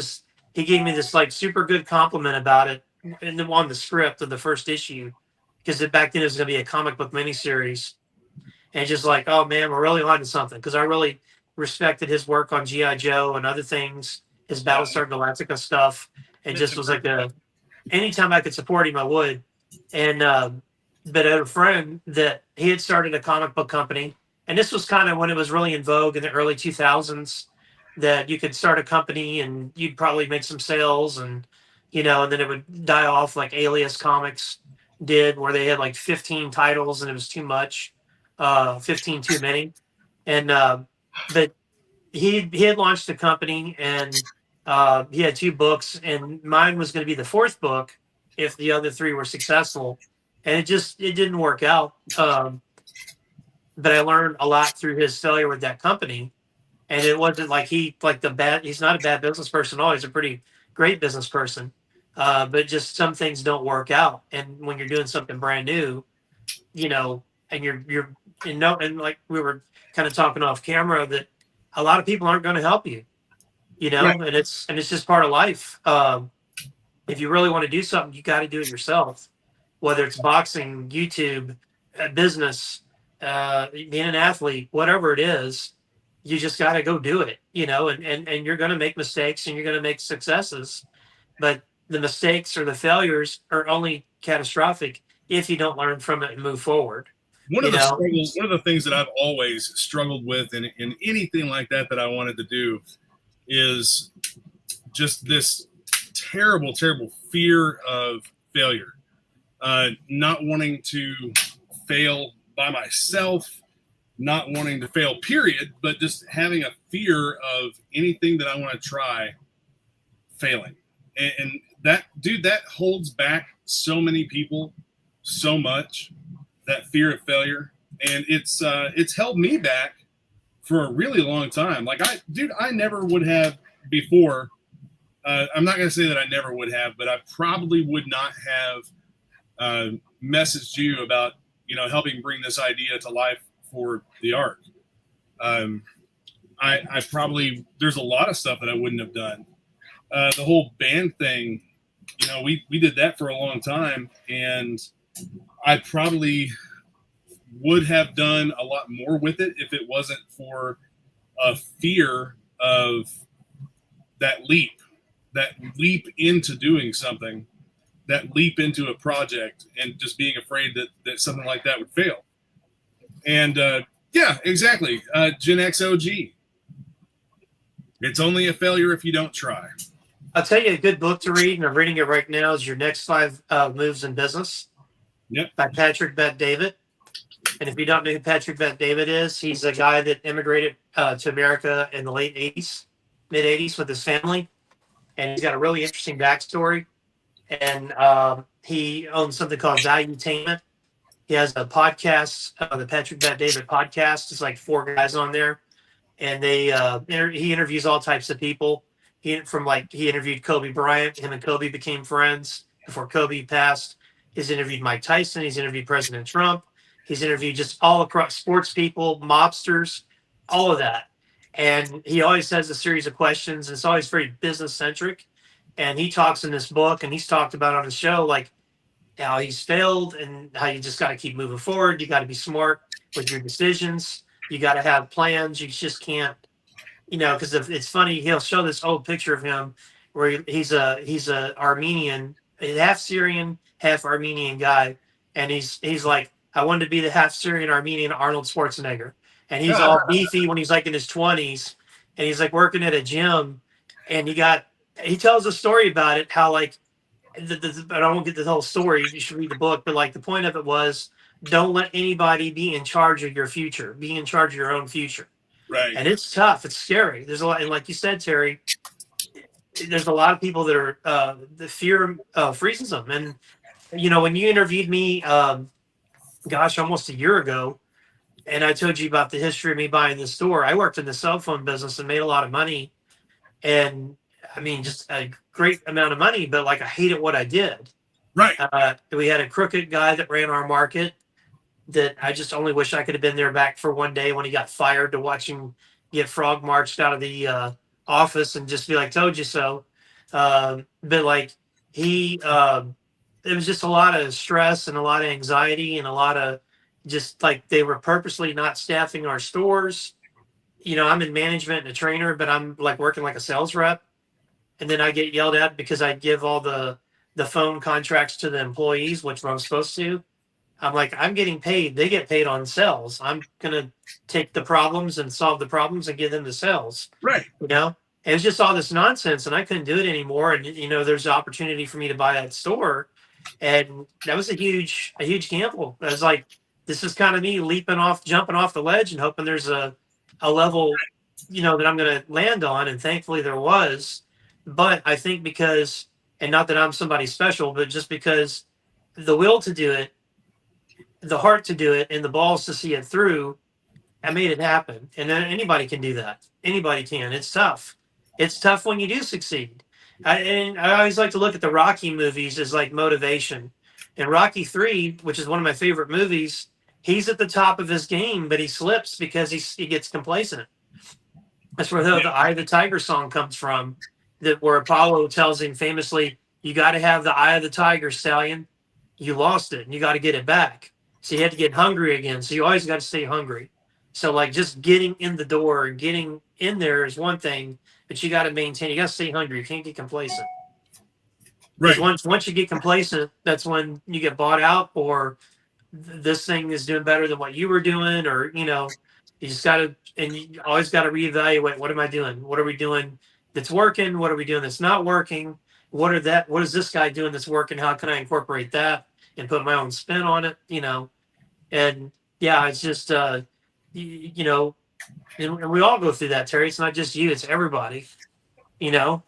gave me this like super good compliment about it on the script of the first issue, because back then it was going to be a comic book miniseries. And just like, oh man, we're really on to something, because I really respected his work on G.I. Joe and other things, his Battlestar Galactica stuff, and just was like anytime I could support him, I would. And but I had a friend that he had started a comic book company, and this was kind of when it was really in vogue in the early 2000s, that you could start a company and you'd probably make some sales, and and then it would die off like Alias Comics did, where they had like 15 titles and it was too much, 15 too many. And but he had launched a company, and he had 2 books, and mine was going to be the 4th book if the other 3 were successful, and it didn't work out. But I learned a lot through his failure with that company. And it wasn't like he's not a bad business person at all. He's a pretty great business person. But just some things don't work out. And when you're doing something brand new, and and like we were kind of talking off camera, that a lot of people aren't going to help you, Right. and it's just part of life. If you really want to do something, you got to do it yourself, whether it's boxing, YouTube, business, being an athlete, whatever it is. You just got to go do it, and you're going to make mistakes and you're going to make successes, but the mistakes or the failures are only catastrophic if you don't learn from it and move forward. One of the things that I've always struggled with in anything like that I wanted to do is just this terrible, terrible fear of failure, not wanting to fail by myself, not wanting to fail, period, but just having a fear of anything that I want to try failing. And that holds back so many people so much, that fear of failure. And it's held me back for a really long time. Like I never would have before. I'm not going to say that I never would have, but I probably would not have messaged you about, helping bring this idea to life for the arc. I probably, there's a lot of stuff that I wouldn't have done. The whole band thing, we did that for a long time, and I probably would have done a lot more with it if it wasn't for a fear of that leap into doing something, that leap into a project, and just being afraid that something like that would fail. And yeah, exactly. Gen X OG. It's only a failure if you don't try. I'll tell you a good book to read, and I'm reading it right now, is Your Next 5 Moves in Business. Yep. By Patrick Bet-David. And if you don't know who Patrick Bet-David is, he's a guy that immigrated to America in the late 80s, mid 80s with his family. And he's got a really interesting backstory. And he owns something called Valuetainment. He has a podcast, the Patrick Bet-David podcast. It's like 4 guys on there. And he interviews all types of people. He interviewed Kobe Bryant. Him and Kobe became friends before Kobe passed. He's interviewed Mike Tyson. He's interviewed President Trump. He's interviewed just all across sports people, mobsters, all of that. And he always has a series of questions, and it's always very business centric. And he talks in this book, and he's talked about on his show, like how he's failed and how you just got to keep moving forward. You got to be smart with your decisions. You got to have plans. You just can't because it's funny. He'll show this old picture of him where he's a Armenian, a half Syrian, half Armenian guy, and he's like, I wanted to be the half Syrian Armenian Arnold Schwarzenegger, and he's all beefy when he's like in his 20s, and he's like working at a gym, and he tells a story about it, how like but I won't get the whole story. You should read the book, but like the point of it was, don't let anybody be in charge of your future. Be in charge of your own future. Right. And it's tough. It's scary. There's a lot, and like you said, Terry, there's a lot of people that are the fear freezes them. And when you interviewed me, almost a year ago, and I told you about the history of me buying this store. I worked in the cell phone business and made a lot of money, and I mean, just a great amount of money. But like, I hated what I did. Right. We had a crooked guy that ran our market that I just only wish I could have been there back for one day when he got fired, to watch him get frog marched out of the office and just be like, told you so. But like it was just a lot of stress and a lot of anxiety and a lot of just like, they were purposely not staffing our stores. I'm in management and a trainer, but I'm like working like a sales rep. And then I get yelled at because I give all the phone contracts to the employees, which I'm supposed to. I'm like, I'm getting paid. They get paid on sales. I'm going to take the problems and solve the problems and give them the sales. Right. And it was just all this nonsense, and I couldn't do it anymore. And, there's an opportunity for me to buy that store. And that was a huge gamble. I was like, this is kind of me jumping off the ledge and hoping there's a level, that I'm going to land on. And thankfully there was. But I think because, and not that I'm somebody special, but just because the will to do it, the heart to do it, and the balls to see it through, I made it happen. And then anybody can do that. Anybody can. It's tough. It's tough when you do succeed. I always like to look at the Rocky movies as like motivation. In Rocky 3, which is one of my favorite movies, he's at the top of his game, but he slips because he gets complacent. That's where the Eye of the Tiger song comes from, where Apollo tells him famously, you got to have the eye of the tiger, stallion. You lost it, and you got to get it back. So you had to get hungry again. So you always got to stay hungry. So like, just getting in the door and getting in there is one thing, but you got to maintain. You got to stay hungry. You can't get complacent. Right. Once you get complacent, that's when you get bought out, or this thing is doing better than what you were doing, or you just got to, and you always got to reevaluate. What am I doing? What are we doing that's working? What are we doing that's not working? What is this guy doing that's working? How can I incorporate that and put my own spin on it? And yeah, it's just and we all go through that, Terry. It's not just you; it's everybody. Yeah,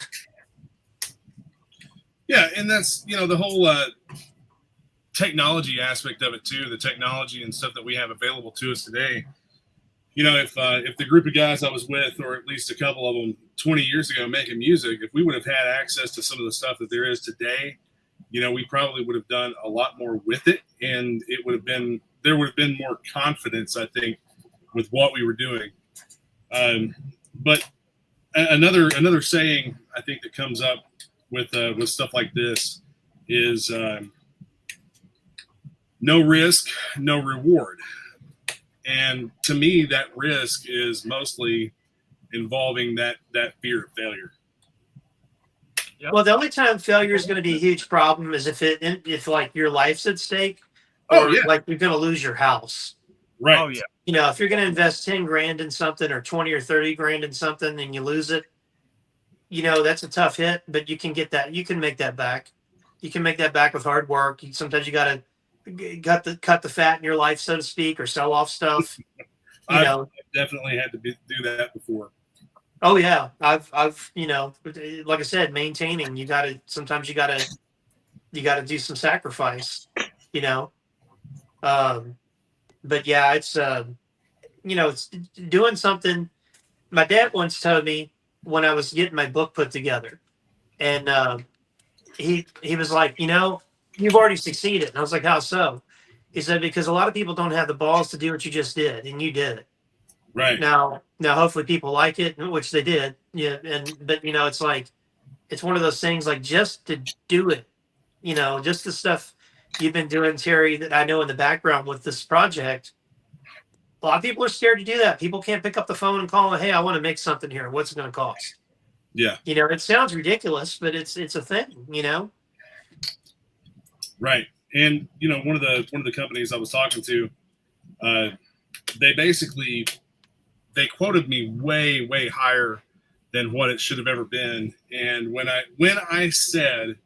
and that's the whole technology aspect of it too. The technology and stuff that we have available to us today. If the group of guys I was with, or at least a couple of them 20 years ago making music, if we would have had access to some of the stuff that there is today, we probably would have done a lot more with it, and there would have been more confidence, I think, with what we were doing. But another saying I think that comes up with stuff like this is no risk, no reward. And to me, that risk is mostly involving that fear of failure. Yep. Well, the only time failure is going to be a huge problem is if like your life's at stake, or like you're going to lose your house. Right. Oh yeah. If you're going to invest 10 grand in something, or 20 or 30 grand in something, and you lose it, that's a tough hit, but you can get that. You can make that back. You can make that back with hard work. Sometimes you got to cut the fat in your life, so to speak, or sell off stuff. I've definitely had to do that before. Oh yeah, I've like I said, maintaining. Sometimes you gotta do some sacrifice. But yeah, it's it's doing something. My dad once told me when I was getting my book put together, and he was like, you've already succeeded. And I was like, how so? He said, because a lot of people don't have the balls to do what you just did, and you did it. Right. Now, hopefully people like it, which they did. Yeah. But it's like, it's one of those things, like, just to do it, just the stuff you've been doing, Terry, that I know in the background with this project. A lot of people are scared to do that. People can't pick up the phone and call, hey, I want to make something here. What's it going to cost? Yeah. You know, it sounds ridiculous, but it's a thing, you know? Right. And, you know, one of the companies I was talking to, they quoted me way, way higher than what it should have ever been. And when I said,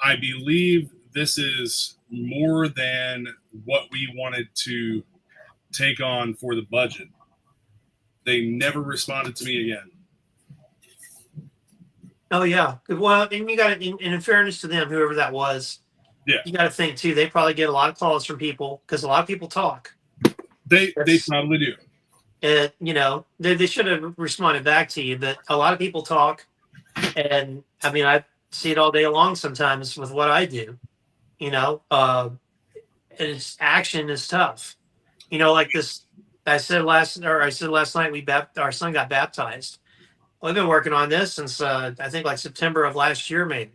I believe this is more than what we wanted to take on for the budget, they never responded to me again. Oh yeah. Well, and you got to, in fairness to them, whoever that was, yeah, you got to think too. They probably get a lot of calls from people because a lot of people talk. They probably do. And you know, they should have responded back to you, but a lot of people talk, and I mean, I see it all day long sometimes with what I do. You know, and it's action is tough. You know, like this. I said last night our son got baptized. Well, I've been working on this since I think like September of last year, maybe,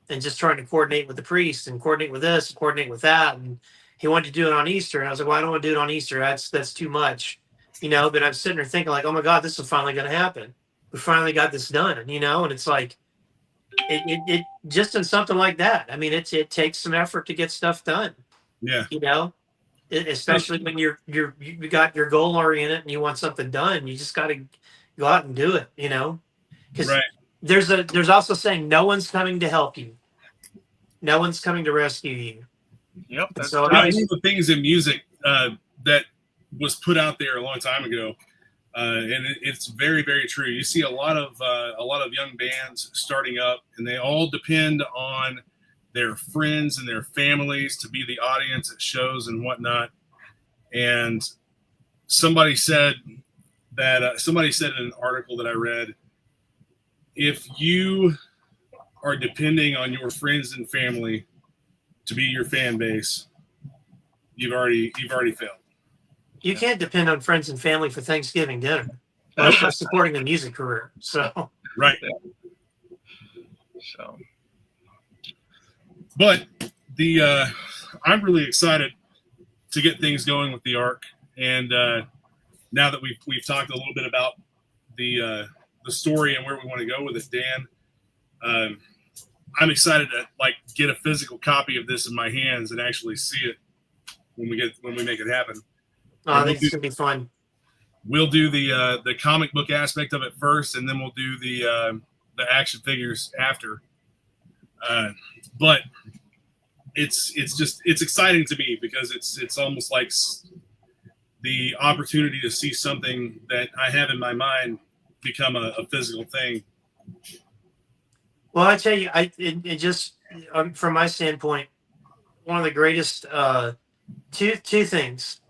and just trying to coordinate with the priest and coordinate with this and coordinate with that. And he wanted to do it on Easter, and I was like, well, I don't want to do it on Easter. That's too much, you know. But I'm sitting there thinking like, oh my God, this is finally going to happen. We finally got this done, you know. And it's like, it just in something like that. I mean, it takes some effort to get stuff done. Yeah, you know. Especially when you got your goal oriented and you want something done, you just got to go out and do it, you know. Because right. there's also saying no one's coming to help you, no one's coming to rescue you. Yep. That's so one of the things in music that was put out there a long time ago, and it's very, very true. You see a lot of young bands starting up, and they all depend on their friends and their families to be the audience at shows and whatnot. And somebody said in an article that I read, if you are depending on your friends and family to be your fan base, you've already failed. You can't depend on friends and family for Thanksgiving dinner. That's for supporting a music career. So right. So. But I'm really excited to get things going with the ARC, and now that we've talked a little bit about the story and where we want to go with it, Dan, I'm excited to like get a physical copy of this in my hands and actually see it when we make it happen. I think it's gonna be fun. We'll do the comic book aspect of it first, and then we'll do the action figures after. But it's exciting to me because it's almost like the opportunity to see something that I have in my mind become a physical thing. Well, I tell you, it just from my standpoint, one of the greatest two things.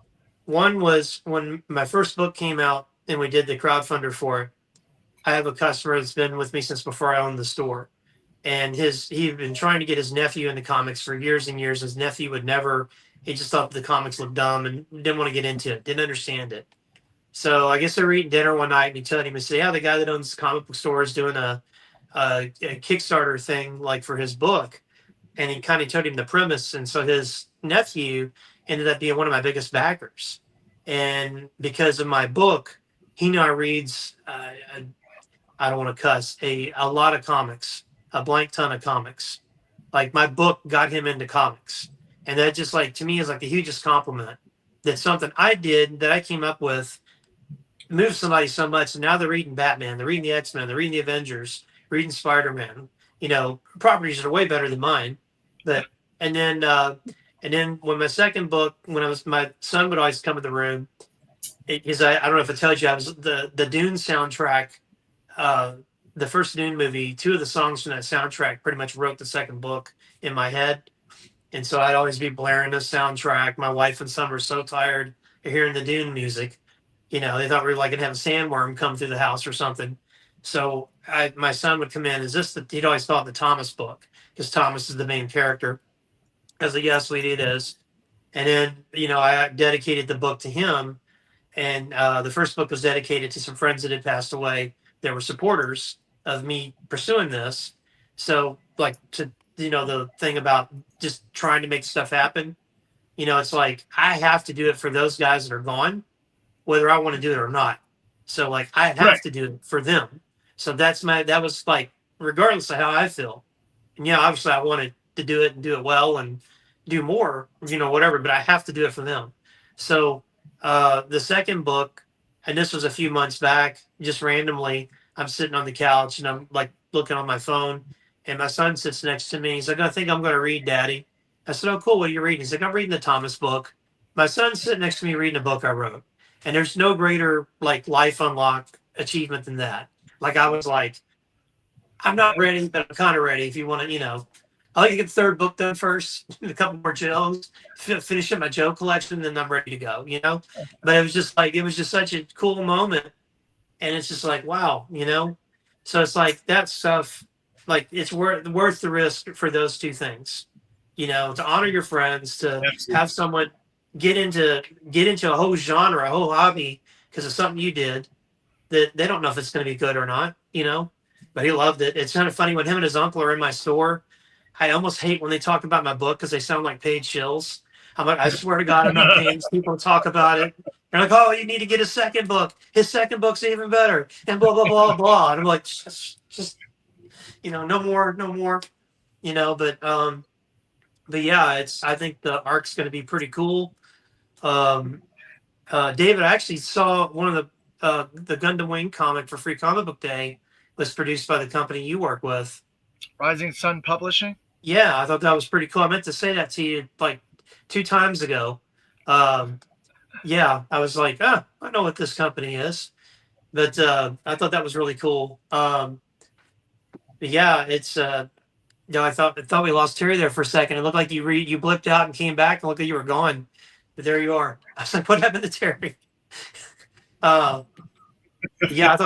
One was when my first book came out and we did the crowdfunder for it. I have a customer that's been with me since before I owned the store. And he'd been trying to get his nephew into comics for years and years. His nephew would never, he just thought the comics looked dumb and didn't want to get into it, didn't understand it. So I guess they were eating dinner one night and he told him, he said, yeah, the guy that owns the comic book store is doing a Kickstarter thing like for his book. And he kind of told him the premise. And so his nephew ended up being one of my biggest backers. And because of my book, he now reads, I don't want to cuss, a lot of comics. A blank ton of comics. Like my book got him into comics. And that just like, to me is like the hugest compliment that something I did that I came up with moved somebody so much. And now they're reading Batman, they're reading the X-Men, they're reading the Avengers, reading Spider-Man, you know, properties that are way better than mine. But, and then when my second book, my son would always come in the room because I don't know if I told you, I was the Dune soundtrack, the first Dune movie, two of the songs from that soundtrack pretty much wrote the second book in my head. And so I'd always be blaring this soundtrack. My wife and son were so tired of hearing the Dune music. You know, they thought we were like going to have a sandworm come through the house or something. So my son would come in, he'd always thought the Thomas book, because Thomas is the main character. I was like, yeah, sweetie, it is. And then, you know, I dedicated the book to him. And the first book was dedicated to some friends that had passed away that were supporters of me pursuing this. So like, to, you know, the thing about just trying to make stuff happen, it's like I have to do it for those guys that are gone, whether I want to do it or not. So like I have to do it for them. So that was like regardless of how I feel. And obviously I wanted to do it and do it well and do more, whatever, but I have to do it for them. So the second book, and this was a few months back, just randomly, I'm sitting on the couch and I'm like looking on my phone, and my son sits next to me. He's like, I think I'm going to read, Daddy. I said, oh, cool. What are you reading? He's like, I'm reading the Thomas book. My son's sitting next to me reading a book I wrote. And there's no greater like life unlock achievement than that. Like I was like, I'm not ready, but I'm kind of ready. If you want to, I like to get the third book done first, a couple more Joes, finish up my Joe collection, then I'm ready to go, But it was just such a cool moment. And it's just like, wow, So it's like that stuff, like it's worth the risk for those two things, to honor your friends, to have someone get into a whole genre, a whole hobby because of something you did that they don't know if it's going to be good or not, But he loved it. It's kind of funny when him and his uncle are in my store. I almost hate when they talk about my book because they sound like paid shills. I'm like, I swear to God, I'm not paying people to talk about it. They're like, oh, you need to get his second book. His second book's even better, and blah blah blah blah. And I'm like, just no more. But yeah, I think the arc's going to be pretty cool. David, I actually saw one of the Gundam Wing comic for Free Comic Book Day was produced by the company you work with, Rising Sun Publishing. Yeah, I thought that was pretty cool. I meant to say that to you like 2 times ago. Yeah, I was like, I know what this company is, but I thought that was really cool. But yeah, it's I thought we lost Terry there for a second. It looked like you blipped out and came back and looked like you were gone. But there you are. I was like, what happened to Terry? Yeah, I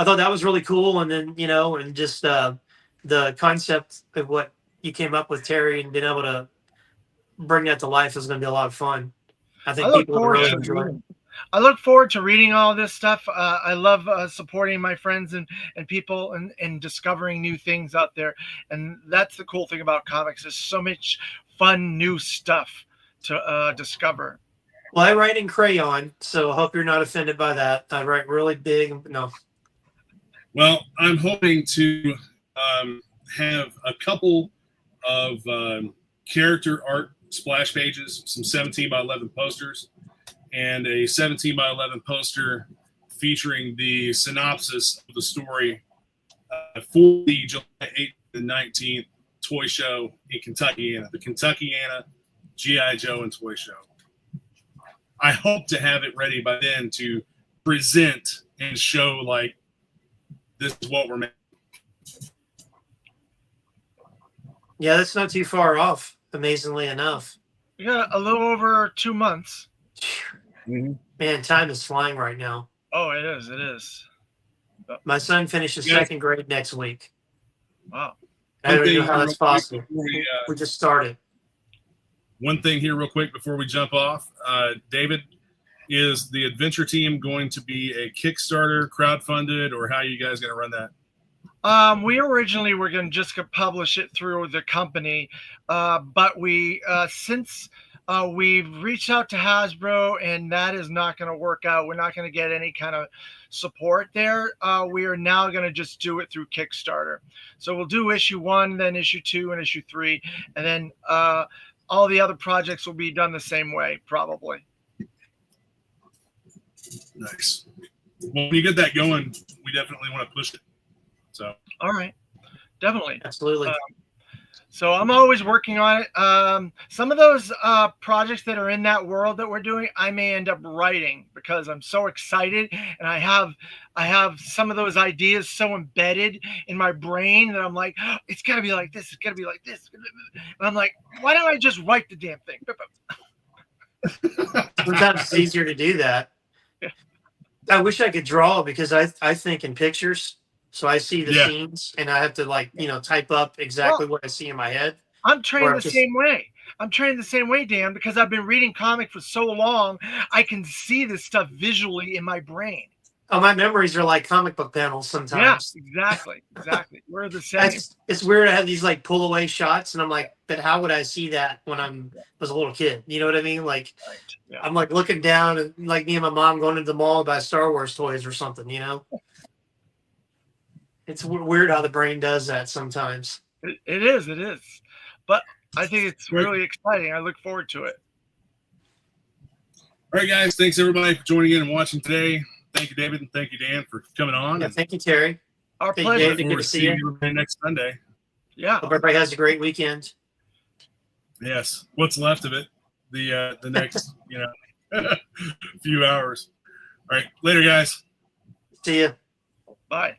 thought that was really cool, and then and just the concept of what you came up with, Terry, and being able to bring that to life is going to be a lot of fun. I think people will really enjoy it. I look forward to reading all this stuff. I love supporting my friends and people and discovering new things out there. And that's the cool thing about comics. There's so much fun, new stuff to discover. Well, I write in crayon, so I hope you're not offended by that. I write really big. No. Well, I'm hoping to have a couple of character art splash pages, some 17 by 11 posters, and a 17 by 11 poster featuring the synopsis of the story for the July 8th and 19th toy show in Kentuckiana, the Kentuckiana G.I. Joe and Toy Show. I hope to have it ready by then to present and show, like, this is what we're making. Yeah, that's not too far off, amazingly enough. We got a little over 2 months. Mm-hmm. Man, time is flying right now. Oh, it is. It is. My son finishes second grade next week. Wow. I don't know how that's possible. We just started. One thing here real quick before we jump off. David, is the adventure team going to be a Kickstarter, crowdfunded, or how are you guys going to run that? We originally were going to just publish it through the company, but we since we've reached out to Hasbro and that is not going to work out. We're not going to get any kind of support there. We are now going to just do it through Kickstarter. So we'll do issue 1, then issue 2, and issue 3, and then all the other projects will be done the same way, probably. Nice. Well, when you get that going, we definitely want to push it. So. All right. Definitely. Absolutely. So I'm always working on it. Some of those projects that are in that world that we're doing, I may end up writing because I'm so excited and I have some of those ideas so embedded in my brain that I'm like, oh, it's got to be like this. It's got to be like this. And I'm like, why don't I just write the damn thing? Sometimes it's easier to do that. Yeah. I wish I could draw because I think in pictures. So I see the scenes and I have to type up exactly what I see in my head. I'm trained the same way. I'm trained the same way, Dan, because I've been reading comics for so long. I can see this stuff visually in my brain. Oh, my memories are like comic book panels Yeah, sometimes. exactly. We're the same. It's weird to have these like pull away shots, and I'm like, but how would I see that when was a little kid? You know what I mean? Like, Right. Yeah. I'm like looking down, and like me and my mom going into the mall to buy Star Wars toys or something. You know, it's weird how the brain does that sometimes. It is. But I think it's really exciting. I look forward to it. All right, guys. Thanks everybody for joining in and watching today. Thank you, David, and thank you, Dan, for coming on. Yeah, thank you, Terry. Our Thank pleasure. you, Look David. forward Good to to see seeing you. you next Sunday. Yeah. Hope everybody has a great weekend. Yes. What's left of it? The next few hours. All right. Later, guys. See you. Bye.